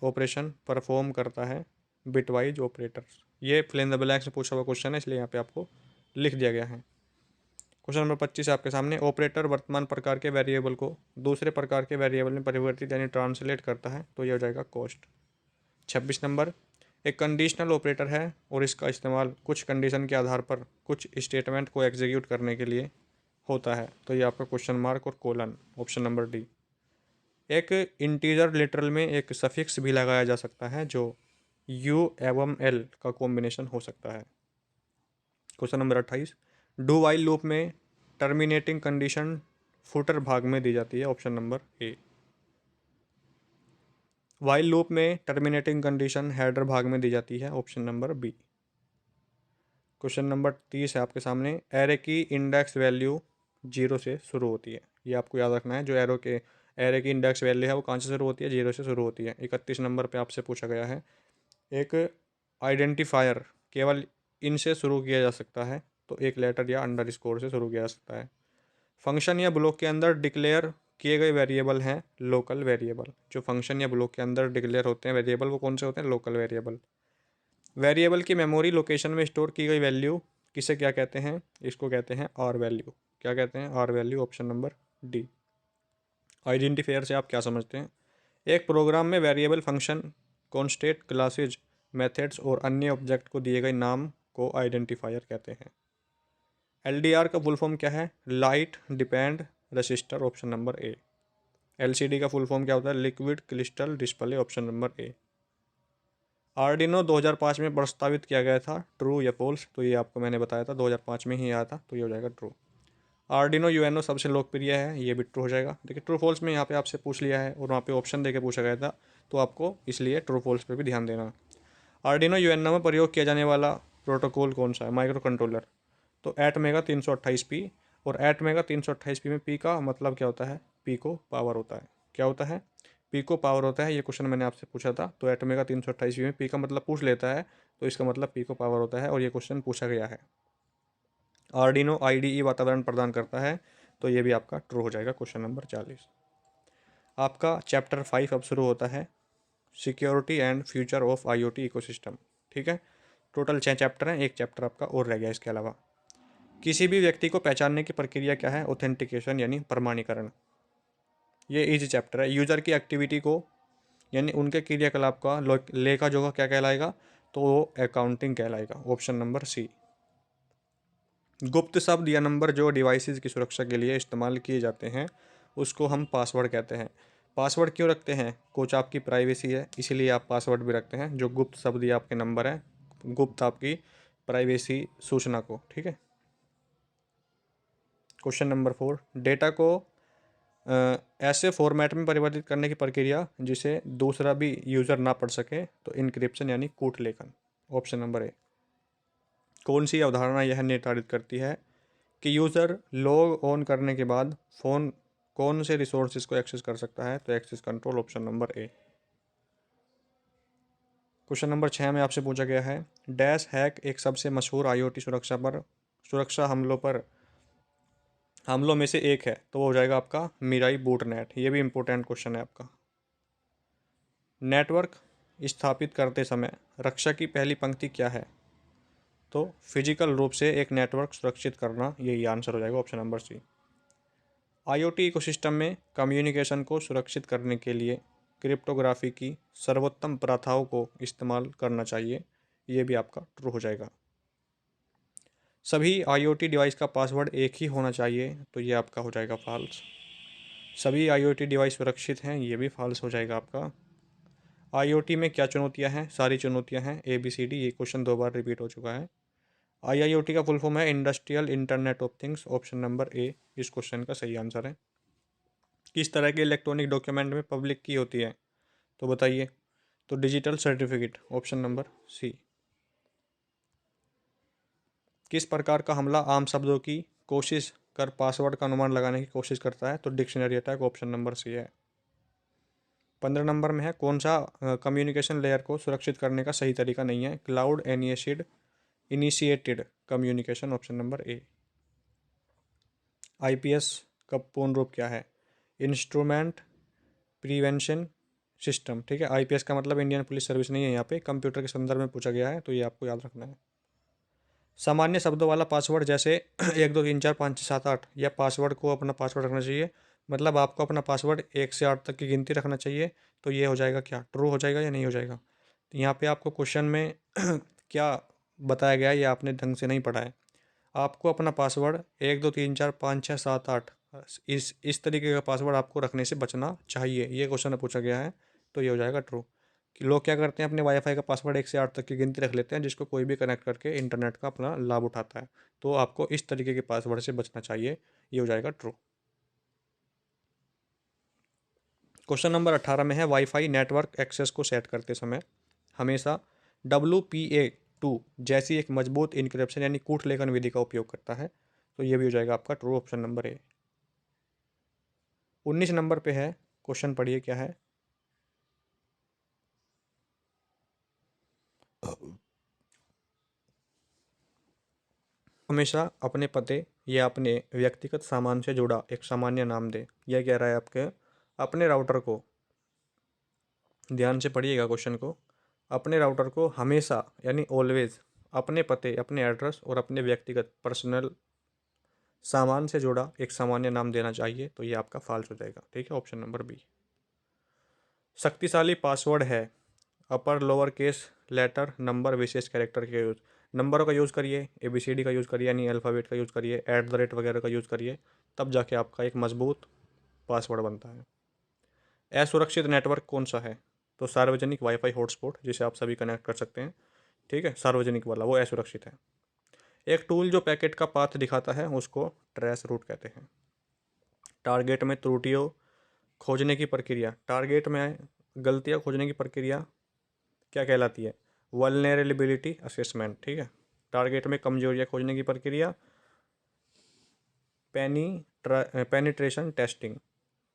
ऑपरेशन परफॉर्म करता है बिटवाइज ऑपरेटर्स, ये फिल इन द ब्लैंक्स में पूछा हुआ क्वेश्चन है इसलिए यहाँ पे आपको लिख दिया गया है। क्वेश्चन नंबर 25 है आपके सामने। ऑपरेटर वर्तमान प्रकार के वेरिएबल को दूसरे प्रकार के वेरिएबल में परिवर्तित यानी ट्रांसलेट करता है, तो ये हो जाएगा कॉस्ट। 26 नंबर, एक कंडीशनल ऑपरेटर है और इसका इस्तेमाल कुछ कंडीशन के आधार पर कुछ स्टेटमेंट को एग्जीक्यूट करने के लिए होता है, तो ये आपका क्वेश्चन मार्क और कोलन, ऑप्शन नंबर डी। एक इंटीजर लिटरल में एक सफिक्स भी लगाया जा सकता है जो यू एवं एल का कॉम्बिनेशन हो सकता है। Question number 28, do while loop में टर्मिनेटिंग कंडीशन फुटर भाग में दी जाती है, option number A. While loop में टर्मिनेटिंग कंडीशन हेडर भाग में दी जाती है, option number B. Question number 30 है आपके सामने। एरे की इंडेक्स वैल्यू 0 से शुरू होती है, ये आपको याद रखना है, जो एरे की इंडेक्स वैल्यू है वो कहाँ से शुरू होती है, 0 से शुरू होती है। 31 नंबर पे आपसे पूछा गया है, एक आइडेंटिफायर केवल इनसे शुरू किया जा सकता है, तो एक लेटर या अंडरस्कोर से शुरू किया जा सकता है। फंक्शन या ब्लॉक के अंदर डिक्लेयर किए गए वेरिएबल हैं लोकल वेरिएबल। जो फंक्शन या ब्लॉक के अंदर डिक्लेयर होते हैं वेरिएबल वो कौन से होते हैं, लोकल वेरिएबल। वेरिएबल की मेमोरी लोकेशन में स्टोर की गई वैल्यू किसे क्या कहते हैं, इसको कहते हैं आर वैल्यू। क्या कहते हैं, R value, option number D. Identifier से आप क्या समझते हैं, एक प्रोग्राम में variable, function, constant, classes, methods और अन्य ऑब्जेक्ट को दिए गए नाम को आइडेंटिफायर कहते हैं। एलडीआर का फुल फॉर्म क्या है, light depend register, option number ए। एलसीडी का फुल फॉर्म क्या होता है, liquid crystal display, option number ए। आर्डिनो 2005 में प्रस्तावित किया गया था, ट्रू या फॉल्स, तो ये आपको मैंने बताया था 2005 में ही आया था, तो ये हो जाएगा ट्रू। आर्डिनो यूएनओ सबसे लोकप्रिय है, ये भी ट्रू हो जाएगा। देखिए ट्रू फॉल्स में यहाँ पे आपसे पूछ लिया है और वहाँ पे ऑप्शन देके पूछा गया था, तो आपको इसलिए ट्रू फॉल्स पे भी ध्यान देना। आर्डिनो यूएनओ में प्रयोग किया जाने वाला प्रोटोकॉल कौन सा है, माइक्रो कंट्रोलर, तो एटमेगा 328p। और एटमेगा 328p में पी का मतलब क्या होता है, पी को पावर होता है। क्या होता है, पी को पावर होता है। ये क्वेश्चन मैंने आपसे पूछा था, तो एटमेगा 328p में पी का मतलब पूछ लेता है, तो इसका मतलब पी को पावर होता है, और ये क्वेश्चन पूछा गया है। आर्डिनो आईडीई वातावरण प्रदान करता है, तो ये भी आपका ट्रू हो जाएगा, क्वेश्चन नंबर 40। आपका चैप्टर 5 अब शुरू होता है, security and future of IoT ecosystem. ठीक है, टोटल 6 चैप्टर हैं, एक चैप्टर आपका और रह गया इसके अलावा। किसी भी व्यक्ति को पहचानने की प्रक्रिया क्या है, ऑथेंटिकेशन यानी प्रमाणीकरण। ये इजी चैप्टर है। यूजर की एक्टिविटी को यानी उनके क्रियाकलाप का लेखा जोखा क्या कहलाएगा, तो वो अकाउंटिंग कहलाएगा, ऑप्शन नंबर सी। गुप्त शब्द या नंबर जो डिवाइसेस की सुरक्षा के लिए इस्तेमाल किए जाते हैं उसको हम पासवर्ड कहते हैं। पासवर्ड क्यों रखते हैं, कुछ आपकी प्राइवेसी है इसीलिए आप पासवर्ड भी रखते हैं। जो गुप्त शब्द या आपके नंबर हैं, गुप्त आपकी प्राइवेसी सूचना को। ठीक है, क्वेश्चन नंबर 4, डेटा को ऐसे फॉर्मेट में परिवर्तित करने की प्रक्रिया जिसे दूसरा भी यूज़र ना पढ़ सके, तो इनक्रिप्शन यानी कूट लेखन, ऑप्शन नंबर ए। कौन सी अवधारणा यह निर्धारित करती है कि यूज़र लॉग ऑन करने के बाद फ़ोन कौन से रिसोर्सेज को एक्सेस कर सकता है, तो access control, option number A. Question number 6 में आपसे पूछा गया है, डैश हैक एक सबसे मशहूर आईओटी सुरक्षा हमलों में से एक है, तो वो हो जाएगा आपका मिराई बूटनेट। ये भी इंपॉर्टेंट क्वेश्चन है आपका। नेटवर्क स्थापित करते समय रक्षा की पहली पंक्ति क्या है, तो फिजिकल रूप से एक नेटवर्क सुरक्षित करना, यही आंसर हो जाएगा, option number C. IOT ecosystem में कम्युनिकेशन को सुरक्षित करने के लिए क्रिप्टोग्राफी की सर्वोत्तम प्रथाओं को इस्तेमाल करना चाहिए, ये भी आपका ट्रू हो जाएगा। सभी आईओटी डिवाइस का पासवर्ड एक ही होना चाहिए, तो ये आपका हो जाएगा फॉल्स। सभी आईओटी डिवाइस सुरक्षित हैं, ये भी फॉल्स हो जाएगा आपका। आईओटी में क्या चुनौतियां हैं, सारी चुनौतियां हैं, ABCD। ये क्वेश्चन 2 बार रिपीट हो चुका है। IIoT का फुल फॉर्म है industrial internet of things, option number A इस क्वेश्चन का सही आंसर है। किस तरह के इलेक्ट्रॉनिक डॉक्यूमेंट में पब्लिक की होती है, तो बताइए, तो digital certificate, option number C. किस प्रकार का हमला आम शब्दों की कोशिश कर पासवर्ड का अनुमान लगाने की कोशिश करता है, तो dictionary attack, option number C है। 15 नंबर में है, कौन सा कम्युनिकेशन लेयर को सुरक्षित करने का सही तरीका नहीं है, cloud initiated communication, option number ए। IPS का पूर्ण रूप क्या है, इंस्ट्रूमेंट प्रिवेंशन सिस्टम। ठीक है, IPS का मतलब इंडियन पुलिस सर्विस नहीं है, यहाँ पे कंप्यूटर के संदर्भ में पूछा गया है, तो ये आपको याद रखना है। सामान्य शब्दों वाला पासवर्ड जैसे 1 2 3 4 5 6 7 8, या पासवर्ड को अपना पासवर्ड रखना चाहिए, मतलब आपको अपना पासवर्ड 1 से 8 तक की गिनती रखना चाहिए, तो ये हो जाएगा क्या, ट्रू हो जाएगा या नहीं हो जाएगा। तो यहाँ पे आपको क्वेश्चन में क्या बताया गया है, ये आपने ढंग से नहीं पढ़ा है। आपको अपना पासवर्ड 1 2 3 4 5 6 7 8 इस तरीके का पासवर्ड आपको रखने से बचना चाहिए, ये क्वेश्चन पूछा गया है, तो ये हो जाएगा ट्रू। कि लोग क्या करते हैं, अपने वाईफाई का पासवर्ड 1 से 8 तक की गिनती रख लेते हैं, जिसको कोई भी कनेक्ट करके इंटरनेट का अपना लाभ उठाता है, तो आपको इस तरीके के पासवर्ड से बचना चाहिए, ये हो जाएगा ट्रू। क्वेश्चन नंबर 18 में है, वाईफाई नेटवर्क एक्सेस को सेट करते समय हमेशा WPA2 जैसी एक मजबूत इनक्रिप्शन यानी कूट लेखन विधि का उपयोग करता है, तो ये भी हो जाएगा आपका ट्रू, ऑप्शन नंबर ए। 19 नंबर पे है, क्वेश्चन पढ़िए क्या है। हमेशा अपने पते या अपने व्यक्तिगत सामान से जुड़ा एक सामान्य नाम दें। यह कह रहा है आपके अपने राउटर को, ध्यान से पढ़िएगा क्वेश्चन को, अपने राउटर को हमेशा यानी ऑलवेज अपने पते, अपने एड्रेस और अपने व्यक्तिगत पर्सनल सामान से जुड़ा एक सामान्य नाम देना चाहिए। तो ये आपका फॉल्स हो जाएगा। ठीक है, ऑप्शन नंबर बी। शक्तिशाली पासवर्ड है upper lower case letter number विशेष कैरेक्टर के यूज़। नंबरों का यूज़ करिए, ABCD का यूज़ करिए यानी अल्फ़ाबेट का यूज़ करिए, @ वगैरह का यूज़ करिए, तब जाके आपका एक मजबूत पासवर्ड बनता है। असुरक्षित नेटवर्क कौन सा है? तो सार्वजनिक वाईफाई हॉटस्पॉट जिसे आप सभी कनेक्ट कर सकते हैं, ठीक है, सार्वजनिक वाला वो असुरक्षित है। एक टूल जो पैकेट का पाथ दिखाता है उसको ट्रेस रूट कहते हैं। टारगेट में त्रुटियों खोजने की प्रक्रिया, टारगेट में गलतियाँ खोजने की प्रक्रिया क्या कहलाती है? Vulnerability assessment. ठीक है, टारगेट में कमजोरियाँ खोजने की प्रक्रिया पेनिट्रेशन टेस्टिंग।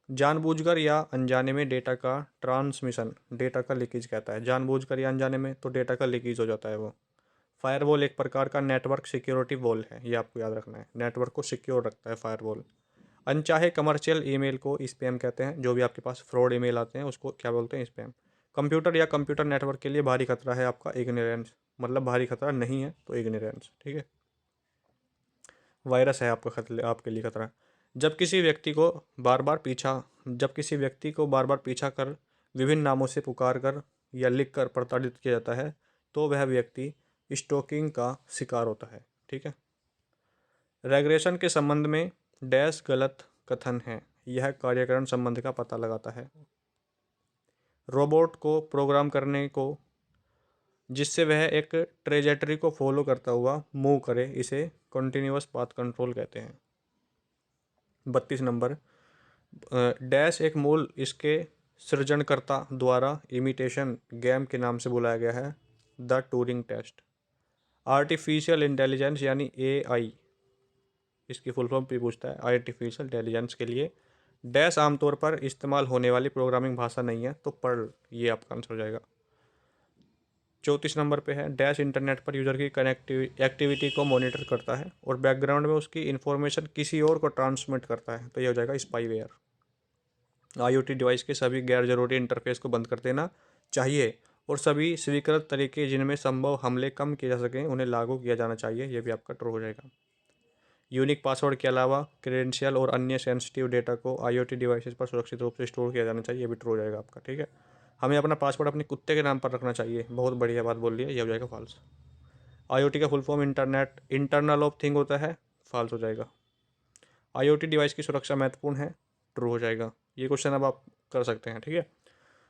जानबूझकर या अनजाने में डेटा का ट्रांसमिशन, डेटा का लीकेज कहता है। जानबूझकर या अनजाने में तो डेटा का लीकेज हो जाता है वो। फायरवॉल एक प्रकार का नेटवर्क सिक्योरिटी वॉल है, ये आपको याद रखना है, नेटवर्क को सिक्योर रखता है फायरवॉल। अनचाहे कमर्शियल ईमेल को स्पैम कहते हैं, जो भी आपके पास फ्रॉड ईमेल आते हैं उसको क्या बोलते हैं? स्पैम। कंप्यूटर या कंप्यूटर नेटवर्क के लिए भारी खतरा है आपका इग्नोरेंस, मतलब भारी खतरा नहीं है तो इग्नोरेंस। ठीक है, वायरस है आपका खतरे, आपके लिए खतरा। जब किसी व्यक्ति को बार बार पीछा जब किसी व्यक्ति को बार बार पीछा कर विभिन्न नामों से पुकार कर या लिख कर प्रताड़ित किया जाता है तो वह व्यक्ति स्टोकिंग का शिकार होता है। ठीक है, रेग्रेशन के संबंध में डैश गलत कथन है, यह कार्यकरण संबंध का पता लगाता है। रोबोट को प्रोग्राम करने को जिससे वह एक ट्रेजेक्टरी को फॉलो करता हुआ मूव करे, इसे कंटिन्यूअस पाथ कंट्रोल कहते हैं। 32 नंबर, डैश एक मूल इसके सृजनकर्ता द्वारा इमिटेशन गेम के नाम से बुलाया गया है, the Turing test. Artificial intelligence यानी AI, इसकी फुल फॉर्म भी पूछता है आर्टिफिशियल इंटेलिजेंस के लिए। डैश आमतौर पर इस्तेमाल होने वाली प्रोग्रामिंग भाषा नहीं है, तो पर्ल ये आपका आंसर हो जाएगा। 34 नंबर पे है, डैश इंटरनेट पर यूज़र की एक्टिविटी को मॉनिटर करता है और बैकग्राउंड में उसकी इन्फॉर्मेशन किसी और को ट्रांसमिट करता है, तो ये हो जाएगा स्पाईवेयर। IoT डिवाइस के सभी गैर जरूरी इंटरफेस को बंद कर देना चाहिए और सभी स्वीकृत तरीके जिनमें संभव हमले कम किए जा सकें उन्हें लागू किया जाना चाहिए, ये भी आपका ट्रू हो जाएगा। यूनिक पासवर्ड के अलावा क्रेडेंशियल और अन्य सेंसिटिव डेटा को IoT डिवाइसेस पर सुरक्षित रूप से स्टोर किया जाना चाहिए, ये भी ट्रू हो जाएगा आपका। ठीक है, हमें अपना पासवर्ड अपने कुत्ते के नाम पर रखना चाहिए, बहुत बढ़िया बात बोल रही है, ये हो जाएगा फॉल्स। IoT का full form internal of thing होता है, फॉल्स हो जाएगा। IoT डिवाइस की सुरक्षा महत्वपूर्ण है, ट्रू हो जाएगा। ये क्वेश्चन अब आप कर सकते हैं। ठीक है,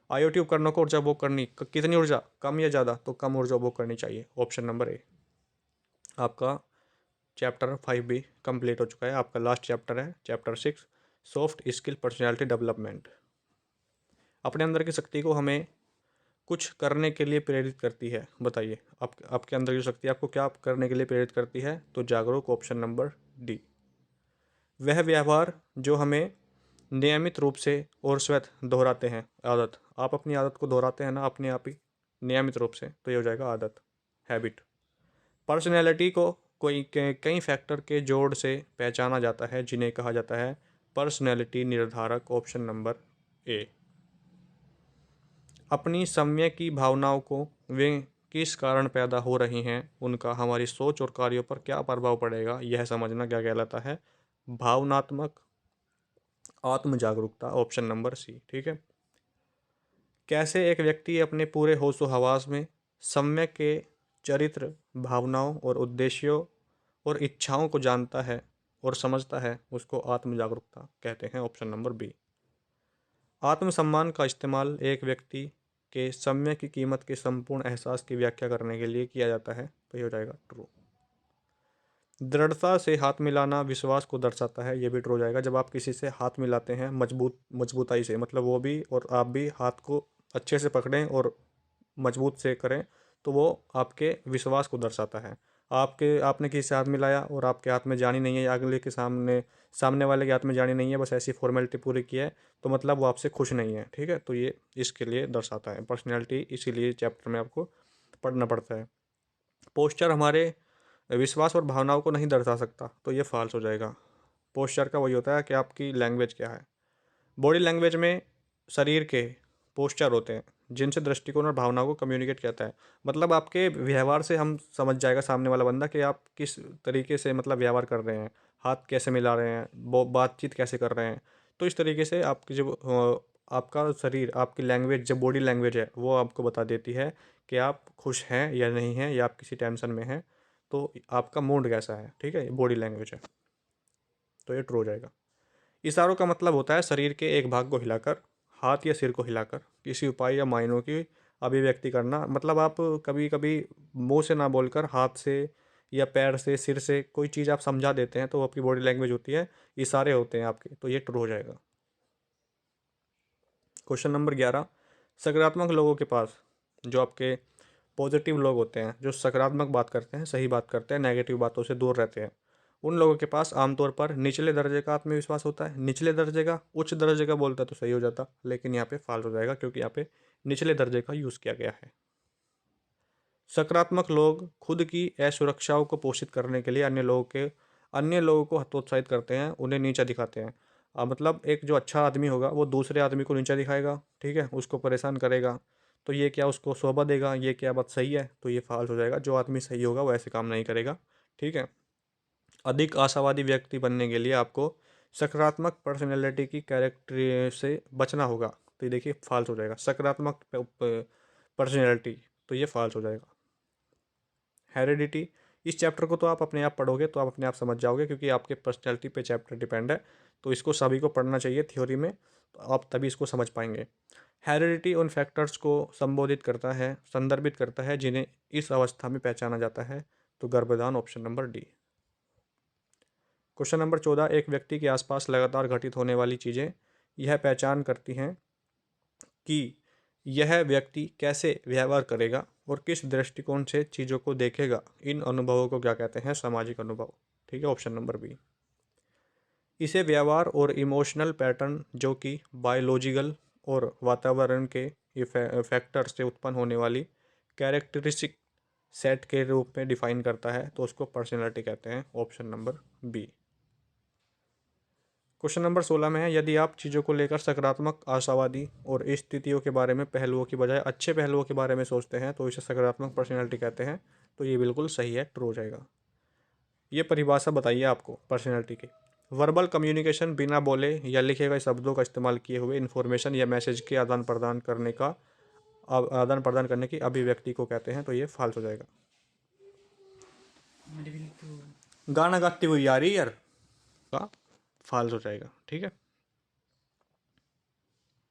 IoT उपकरणों को ऊर्जा उपभोग करनी कितनी ऊर्जा, कम या ज़्यादा? तो कम ऊर्जा उपभोग करनी चाहिए, ऑप्शन नंबर ए। आपका चैप्टर 5B कंप्लीट हो चुका है, आपका लास्ट चैप्टर है chapter 6 soft skill personality development. अपने अंदर की शक्ति को हमें कुछ करने के लिए प्रेरित करती है, बताइए आपके अंदर की शक्ति आपको क्या करने के लिए प्रेरित करती है? तो जागरूक, ऑप्शन नंबर डी। वह व्यवहार जो हमें नियमित रूप से और स्वतः दोहराते हैं, आदत। आप अपनी आदत को दोहराते हैं ना अपने आप ही नियमित रूप से, तो ये हो जाएगा आदत, हैबिट। पर्सनैलिटी को कई फैक्टर के जोड़ से पहचाना जाता है जिन्हें कहा जाता है पर्सनैलिटी निर्धारक, ऑप्शन नंबर ए। अपनी सम्य की भावनाओं को वे किस कारण पैदा हो रही हैं, उनका हमारी सोच और कार्यों पर क्या प्रभाव पड़ेगा, यह समझना क्या कहलाता है? भावनात्मक आत्म जागरूकता, ऑप्शन नंबर सी। ठीक है, कैसे एक व्यक्ति अपने पूरे होशो हवास में सम्य के चरित्र, भावनाओं और उद्देश्यों और इच्छाओं को जानता है और समझता है, उसको आत्म जागरूकता कहते हैं, ऑप्शन नंबर बी। आत्मसम्मान का इस्तेमाल एक व्यक्ति के सम्य की कीमत के संपूर्ण एहसास की व्याख्या करने के लिए किया जाता है, तो ये हो जाएगा ट्रू। दृढ़ता से हाथ मिलाना विश्वास को दर्शाता है, ये भी ट्रू हो जाएगा। जब आप किसी से हाथ मिलाते हैं मजबूताई से, मतलब वो भी और आप भी हाथ को अच्छे से पकड़ें और मजबूत से करें, तो वो आपके विश्वास को दर्शाता है। आपने किसी से हाथ मिलाया और आपके हाथ में जानी नहीं है, या अगले के सामने वाले के हाथ में जानी नहीं है, बस ऐसी फॉर्मेलिटी पूरी की है, तो मतलब वो आपसे खुश नहीं है। ठीक है, तो ये इसके लिए दर्शाता है पर्सनैलिटी, इसीलिए चैप्टर में आपको पढ़ना पड़ता है। पोस्चर हमारे विश्वास और भावनाओं को नहीं दर्शा सकता, तो ये फॉल्स हो जाएगा। पोस्चर का वही होता है कि आपकी लैंग्वेज क्या है। बॉडी लैंग्वेज में शरीर के पोस्चर होते हैं जिनसे दृष्टिकोण और भावनाओं को कम्युनिकेट करता है। मतलब आपके व्यवहार से हम समझ जाएगा सामने वाला बंदा कि आप किस तरीके से मतलब व्यवहार कर रहे हैं, हाथ कैसे मिला रहे हैं, बातचीत कैसे कर रहे हैं। तो इस तरीके से आपकी जो आपका शरीर, आपकी लैंग्वेज, जो बॉडी लैंग्वेज है, वो आपको बता देती है कि आप खुश हैं या नहीं हैं, या आप किसी टेंशन में हैं, तो आपका मूड कैसा है। ठीक है, बॉडी लैंग्वेज है, तो ये ट्रू हो जाएगा। इशारों का मतलब होता है शरीर के एक भाग को हिलाकर, हाथ या सिर को हिलाकर किसी उपाय या मायनों की अभिव्यक्ति करना। मतलब आप कभी कभी मुंह से ना बोलकर हाथ से या पैर से, सिर से कोई चीज़ आप समझा देते हैं, तो वो आपकी बॉडी लैंग्वेज होती है, इशारे होते हैं आपके, तो ये ट्रू हो जाएगा। क्वेश्चन नंबर 11, सकारात्मक लोगों के पास, जो आपके पॉजिटिव लोग होते हैं, जो सकारात्मक बात करते हैं, सही बात करते हैं, नेगेटिव बातों से दूर रहते हैं, उन लोगों के पास आमतौर पर निचले दर्जे का आत्मविश्वास होता है। निचले दर्जे का, उच्च दर्जे का बोलता तो सही हो जाता, लेकिन यहाँ पे फाल्स हो जाएगा क्योंकि यहाँ पे निचले दर्जे का यूज़ किया गया है। सकारात्मक लोग खुद की असुरक्षाओं को पोषित करने के लिए अन्य लोगों को हतोत्साहित करते हैं, उन्हें नीचा दिखाते हैं। मतलब एक जो अच्छा आदमी होगा वो दूसरे आदमी को नीचा दिखाएगा, ठीक है, उसको परेशान करेगा, तो ये क्या उसको शोभा देगा, ये क्या बात सही है, तो ये फाल्स हो जाएगा। जो आदमी सही होगा वो ऐसे काम नहीं करेगा। ठीक है, अधिक आशावादी व्यक्ति बनने के लिए आपको सकारात्मक पर्सनैलिटी की कैरेक्टर से बचना होगा, तो ये देखिए फाल्स हो जाएगा। सकारात्मक पर्सनैलिटी, तो ये फाल्स हो जाएगा। हेरिडिटी, इस चैप्टर को तो आप अपने आप पढ़ोगे तो आप अपने आप समझ जाओगे, क्योंकि आपके पर्सनैलिटी पे चैप्टर डिपेंड है, तो इसको सभी को पढ़ना चाहिए थ्योरी में, तो आप तभी इसको समझ पाएंगे। हेरिडिटी उन फैक्टर्स को संदर्भित करता है जिन्हें इस अवस्था में पहचाना जाता है, तो गर्भधान, option number D. Question number 14, एक व्यक्ति के आसपास लगातार घटित होने वाली चीज़ें यह पहचान करती हैं कि यह व्यक्ति कैसे व्यवहार करेगा और किस दृष्टिकोण से चीज़ों को देखेगा। इन अनुभवों को क्या कहते हैं? सामाजिक अनुभव। ठीक है, ऑप्शन नंबर बी। इसे व्यवहार और इमोशनल पैटर्न जो कि बायोलॉजिकल और वातावरण के फैक्टर से उत्पन्न होने वाली कैरेक्टरिस्टिक सेट के रूप में डिफाइन करता है, तो उसको पर्सनैलिटी कहते हैं, option number B. Question number 16 में है, यदि आप चीज़ों को लेकर सकारात्मक, आशावादी और स्थितियों के बारे में पहलुओं की बजाय अच्छे पहलुओं के बारे में सोचते हैं, तो इसे सकारात्मक पर्सनैलिटी कहते हैं, तो ये बिल्कुल सही है, ट्रू हो जाएगा। ये परिभाषा बताइए आपको पर्सनैलिटी की। वर्बल कम्युनिकेशन, बिना बोले या लिखे गए शब्दों का इस्तेमाल किए हुए इन्फॉर्मेशन या मैसेज के आदान प्रदान करने की अभिव्यक्ति को कहते हैं, तो ये फाल्स हो जाएगा। मेरे भी तो गाना गाती हुई आ रही यार, का फाल्स हो जाएगा। ठीक है,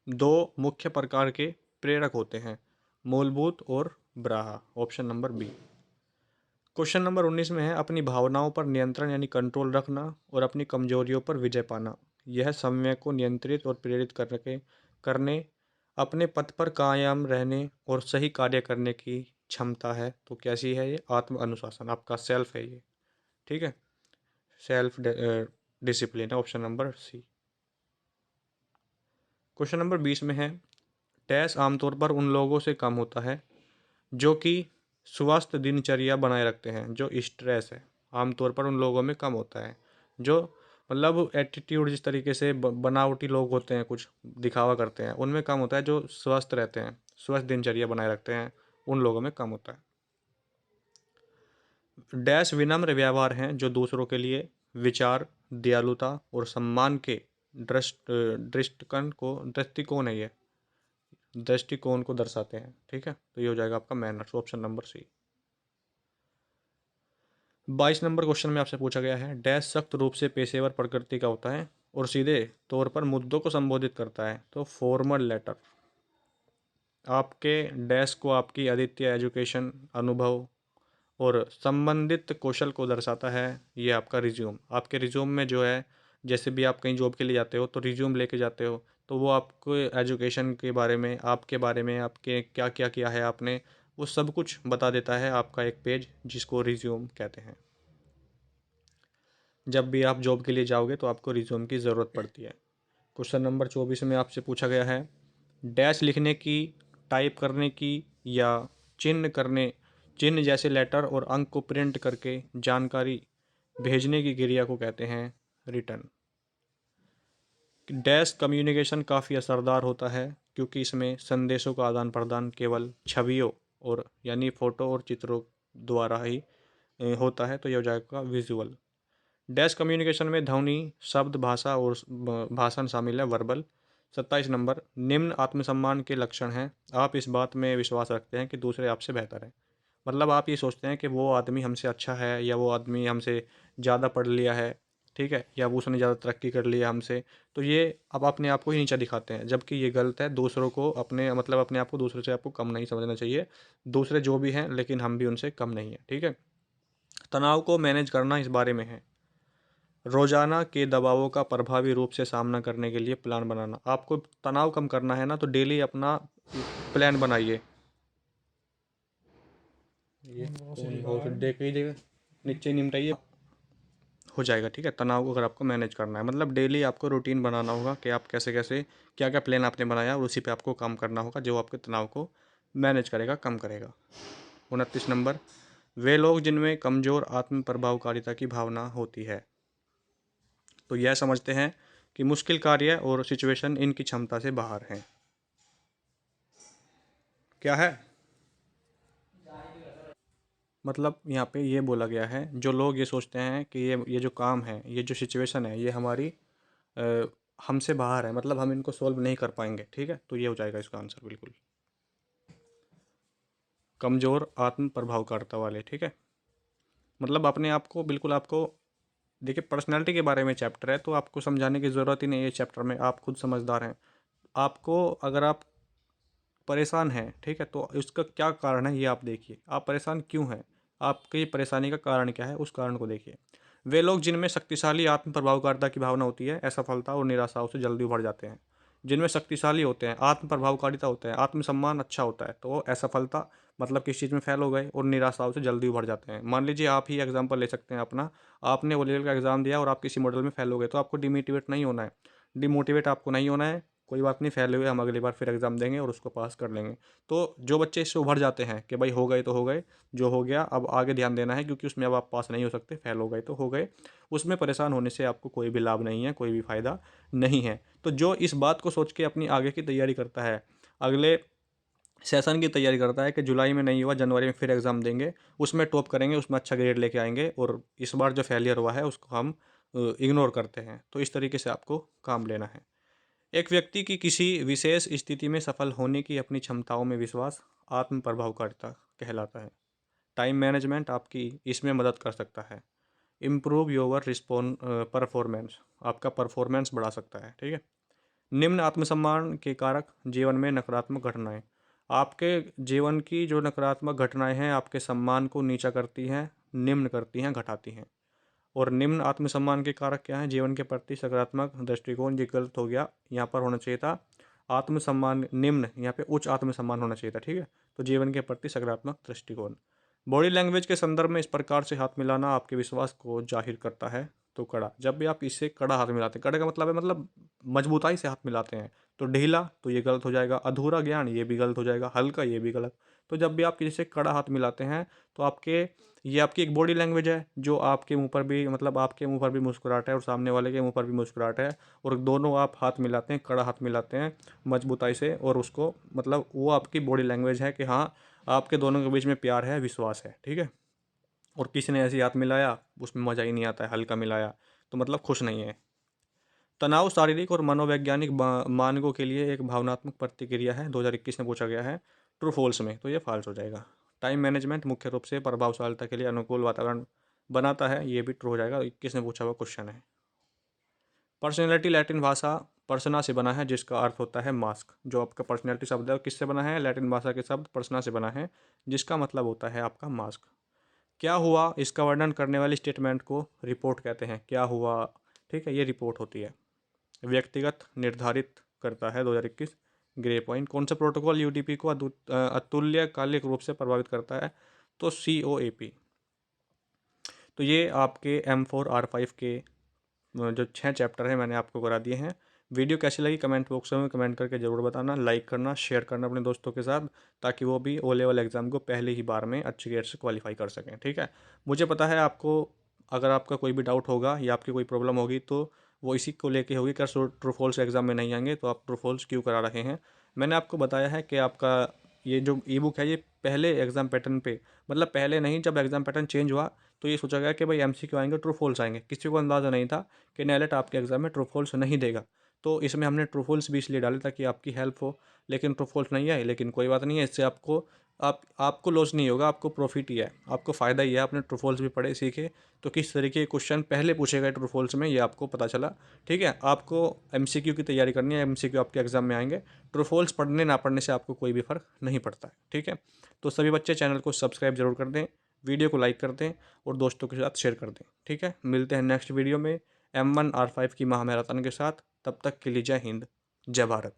दो मुख्य प्रकार के प्रेरक होते हैं, मूलभूत और ब्राहा, option number B. Question number 19 में है, अपनी भावनाओं पर नियंत्रण यानी कंट्रोल रखना और अपनी कमजोरियों पर विजय पाना, यह समय को नियंत्रित और प्रेरित करने, अपने पथ पर कायम रहने और सही कार्य करने की क्षमता है। तो कैसी है ये? आत्म अनुशासन, आपका सेल्फ है ये। ठीक है, सेल्फ डिसिप्लिन है, option number C. Question number 20 में है, डैश आमतौर पर उन लोगों से कम होता है जो कि स्वस्थ दिनचर्या बनाए रखते हैं। जो स्ट्रेस है आमतौर पर उन लोगों में कम होता है, जो मतलब एटीट्यूड जिस तरीके से बनावटी लोग होते हैं, कुछ दिखावा करते हैं, उनमें कम होता है। जो स्वस्थ रहते हैं, स्वस्थ दिनचर्या बनाए रखते हैं, उन लोगों में कम होता है। डैश विनम्र व्यवहार हैं जो दूसरों के लिए विचार, दयालुता और सम्मान के दृष्टिकोण है ये, दृष्टिकोण को दर्शाते हैं। ठीक है, तो ये हो जाएगा आपका manners, option number C. 22 number question में आपसे पूछा गया है, डैश सख्त रूप से पेशेवर प्रकृति का होता है और सीधे तौर पर मुद्दों को संबोधित करता है, तो फॉर्मल लेटर। आपके डैश को आपकी अद्वितीय एजुकेशन, अनुभव और संबंधित कौशल को दर्शाता है। ये आपका रिज्यूम, आपके रिज्यूम में जो है, जैसे भी आप कहीं जॉब के लिए जाते हो तो रिज्यूम लेके जाते हो, तो वो आपको एजुकेशन के बारे में, आपके बारे में, आपके क्या क्या किया है आपने, वो सब कुछ बता देता है आपका एक पेज, जिसको रिज्यूम कहते हैं। जब भी आप जॉब के लिए जाओगे तो आपको रिज्यूम की ज़रूरत पड़ती है। क्वेश्चन नंबर 24 में आपसे पूछा गया है, डैश लिखने की, टाइप करने की या चिन्ह जैसे लेटर और अंक को प्रिंट करके जानकारी भेजने की क्रिया को कहते हैं रिटर्न। डैश कम्युनिकेशन काफ़ी असरदार होता है क्योंकि इसमें संदेशों का आदान प्रदान केवल छवियों और यानी फ़ोटो और चित्रों द्वारा ही होता है, तो यह हो जाएगा विजुअल। डैश कम्युनिकेशन में ध्वनि, शब्द, भाषा और भाषण शामिल है, वर्बल। 27 नंबर, निम्न आत्मसम्मान के लक्षण हैं। आप इस बात में विश्वास रखते हैं कि दूसरे आपसे बेहतर हैं। मतलब आप ये सोचते हैं कि वो आदमी हमसे अच्छा है, या वो आदमी हमसे ज़्यादा पढ़ लिया है, ठीक है, या वो उसने ज़्यादा तरक्की कर लिया हमसे। तो ये अब अपने आप को ही नीचा दिखाते हैं, जबकि ये गलत है। दूसरों को अपने आप को दूसरे से आपको कम नहीं समझना चाहिए। दूसरे जो भी हैं, लेकिन हम भी उनसे कम नहीं हैं, ठीक है। तनाव को मैनेज करना इस बारे में है, रोजाना के दबावों का प्रभावी रूप से सामना करने के लिए प्लान बनाना। आपको तनाव कम करना है ना, तो डेली अपना प्लान बनाइए। ये कौन हो, फिर देख ही देगा, नीचे निमटाइए, हो जाएगा, ठीक है। तनाव को अगर आपको मैनेज करना है, मतलब डेली आपको रूटीन बनाना होगा कि आप कैसे कैसे क्या क्या प्लान आपने बनाया और उसी पे आपको काम करना होगा, जो आपके तनाव को मैनेज करेगा, कम करेगा। 29 नंबर, वे लोग जिनमें कमज़ोर आत्म प्रभावकारिता की भावना होती है, तो यह समझते हैं कि मुश्किल कार्य और सिचुएशन इनकी क्षमता से बाहर हैं। क्या है मतलब, यहाँ पे ये बोला गया है, जो लोग ये सोचते हैं कि ये जो काम है, ये जो सिचुएशन है, ये हमारी अ, हमसे बाहर है, मतलब हम इनको सॉल्व नहीं कर पाएंगे, ठीक है, तो ये हो जाएगा इसका आंसर बिल्कुल। कमज़ोर आत्म प्रभावकारिता वाले, ठीक है, मतलब अपने आप को बिल्कुल आपको, देखिए पर्सनैलिटी के बारे में चैप्टर है, तो आपको समझाने की ज़रूरत ही नहीं है इस चैप्टर में, आप खुद समझदार हैं। आपको अगर आप परेशान हैं, ठीक है, तो इसका क्या कारण है ये आप देखिए, आप परेशान क्यों हैं, आपकी परेशानी का कारण क्या है, उस कारण को देखिए। वे लोग जिनमें शक्तिशाली आत्म प्रभावकारिता की भावना होती है, असफलता और निराशाओं से जल्दी उभर जाते हैं। जिनमें शक्तिशाली होते हैं, आत्म प्रभावकारिता होता है, आत्मसम्मान अच्छा होता है, तो वो असफलता मतलब किस चीज़ में फेल हो गए और निराशाओं से जल्दी उभर जाते हैं। मान लीजिए आप ही एग्जाम्पल ले सकते हैं अपना, आपने वो लेवल का एग्जाम दिया और आप किसी मॉडल में फेल हो गए, तो आपको डिमोटिवेट नहीं होना है, डिमोटिवेट आपको नहीं होना है, कोई बात नहीं, फेल हुए, हम अगली बार फिर एग्ज़ाम देंगे और उसको पास कर लेंगे। तो जो बच्चे इससे उभर जाते हैं कि भाई हो गए तो हो गए, जो हो गया अब आगे ध्यान देना है, क्योंकि उसमें अब आप पास नहीं हो सकते, फेल हो गए तो हो गए, उसमें परेशान होने से आपको कोई भी लाभ नहीं है, कोई भी फ़ायदा नहीं है। तो जो इस बात को सोच के अपनी आगे की तैयारी करता है, अगले सेशन की तैयारी करता है कि जुलाई में नहीं हुआ, जनवरी में फिर एग्ज़ाम देंगे, उसमें टॉप करेंगे, उसमें अच्छा ग्रेड लेके आएंगे और इस बार जो फेलियर हुआ है उसको हम इग्नोर करते हैं, तो इस तरीके से आपको काम लेना है। एक व्यक्ति की किसी विशेष स्थिति में सफल होने की अपनी क्षमताओं में विश्वास आत्म प्रभावकारिता कहलाता है। टाइम मैनेजमेंट आपकी इसमें मदद कर सकता है। इम्प्रूव योर रिस्पॉन परफॉर्मेंस, आपका परफॉर्मेंस बढ़ा सकता है, ठीक है। निम्न आत्मसम्मान के कारक जीवन में नकारात्मक घटनाएं, आपके जीवन की जो नकारात्मक घटनाएं हैं आपके सम्मान को नीचा करती हैं, निम्न करती हैं, घटाती हैं। और निम्न आत्मसम्मान के कारक क्या हैं, जीवन के प्रति सकारात्मक दृष्टिकोण, ये गलत हो गया, यहाँ पर होना चाहिए था आत्मसम्मान निम्न, यहाँ पे उच्च आत्मसम्मान होना चाहिए था, ठीक है। तो जीवन के प्रति सकारात्मक दृष्टिकोण। बॉडी लैंग्वेज के संदर्भ में इस प्रकार से हाथ मिलाना आपके विश्वास को जाहिर करता है। तो कड़ा, जब भी आप इससे कड़ा हाथ मिलाते हैं, कड़े का मतलब है मतलब मजबूताई से हाथ मिलाते हैं, तो ढीला तो ये गलत हो जाएगा, अधूरा ज्ञान ये भी गलत हो जाएगा, हल्का ये भी गलत। तो जब भी आप किसी से कड़ा हाथ मिलाते हैं, तो ये आपकी एक बॉडी लैंग्वेज है, जो आपके मुंह पर भी मतलब आपके मुंह पर भी मुस्कुराहट है और सामने वाले के मुंह पर भी मुस्कुराहट है, और दोनों आप हाथ मिलाते हैं, कड़ा हाथ मिलाते हैं मजबूताई से, और उसको मतलब वो आपकी बॉडी लैंग्वेज है कि हाँ आपके दोनों के बीच में प्यार है, विश्वास है, ठीक है। और किसी ने ऐसे हाथ मिलाया उसमें मज़ा ही नहीं आता है, हल्का मिलाया तो मतलब खुश नहीं है। तनाव शारीरिक और मनोवैज्ञानिक मानकों के लिए एक भावनात्मक प्रतिक्रिया है, 2021 में पूछा गया है, ट्रू फॉल्स में, तो ये फॉल्स हो जाएगा। टाइम मैनेजमेंट मुख्य रूप से प्रभावशीलता के लिए अनुकूल वातावरण बनाता है, ये भी ट्रू हो जाएगा, 21 में पूछा हुआ क्वेश्चन है। पर्सनैलिटी लैटिन भाषा पर्सना से बना है, जिसका अर्थ होता है मास्क। जो आपका पर्सनैलिटी शब्द है वो किससे बना है, लैटिन भाषा के शब्द पर्सना से बना है, जिसका मतलब होता है आपका मास्क। क्या हुआ, इसका वर्णन करने वाली स्टेटमेंट को रिपोर्ट कहते हैं। क्या हुआ, ठीक है, ये रिपोर्ट होती है। व्यक्तिगत निर्धारित करता है, 2021। Grey point. कौन सा प्रोटोकॉल यूडीपी को अतुल्यकालिक रूप से प्रभावित करता है? तो COAP। तो ये आपके M4R5 के जो 6 चैप्टर हैं मैंने आपको करा दिए हैं। वीडियो कैसी लगी कमेंट बॉक्स में कमेंट करके ज़रूर बताना, लाइक करना, शेयर करना अपने दोस्तों के साथ, ताकि वो भी ओ लेवल एग्ज़ाम को पहले ही बार में अच्छी ग्रेड से क्वालिफाई कर सकें। ठीक है, मुझे पता है आपको, अगर आपका कोई भी डाउट होगा या आपकी कोई प्रॉब्लम होगी तो वो इसी को लेके होगी कि ट्रू फॉल्स एग्ज़ाम में नहीं आएंगे तो आप ट्रू फॉल्स क्यों करा रहे हैं। मैंने आपको बताया है कि आपका ये जो ई बुक है ये पहले एग्ज़ाम पैटर्न पे, मतलब पहले नहीं, जब एग्ज़ाम पैटर्न चेंज हुआ तो ये सोचा गया कि भाई MCQ आएंगे, ट्रू फॉल्स आएंगे। किसी को अंदाज़ा नहीं था कि नेलेट आपके एग्ज़ाम में ट्रू फॉल्स नहीं देगा। तो इसमें हमने ट्रू फॉल्स भी इसलिए डाले ताकि आपकी हेल्प हो, लेकिन ट्रू फॉल्स नहीं आए। लेकिन कोई बात नहीं है, इससे आपको लॉस नहीं होगा, आपको प्रॉफिट ही है, आपको फ़ायदा ही है। आपने ट्रू फॉल्स भी पढ़े सीखे तो किस तरीके के क्वेश्चन पहले पूछे गए ट्रू फॉल्स में, ये आपको पता चला। ठीक है, आपको MCQ की तैयारी करनी है, MCQ आपके एग्ज़ाम में आएंगे। ट्रू फॉल्स पढ़ने ना पढ़ने से आपको कोई भी फ़र्क नहीं पड़ता है। ठीक है, तो सभी बच्चे चैनल को सब्सक्राइब जरूर कर दें, वीडियो को लाइक कर दें और दोस्तों के साथ शेयर कर दें। ठीक है, मिलते हैं नेक्स्ट वीडियो में M1R5 की महामैराथन के साथ। तब तक के लिए जय हिंद, जय भारत।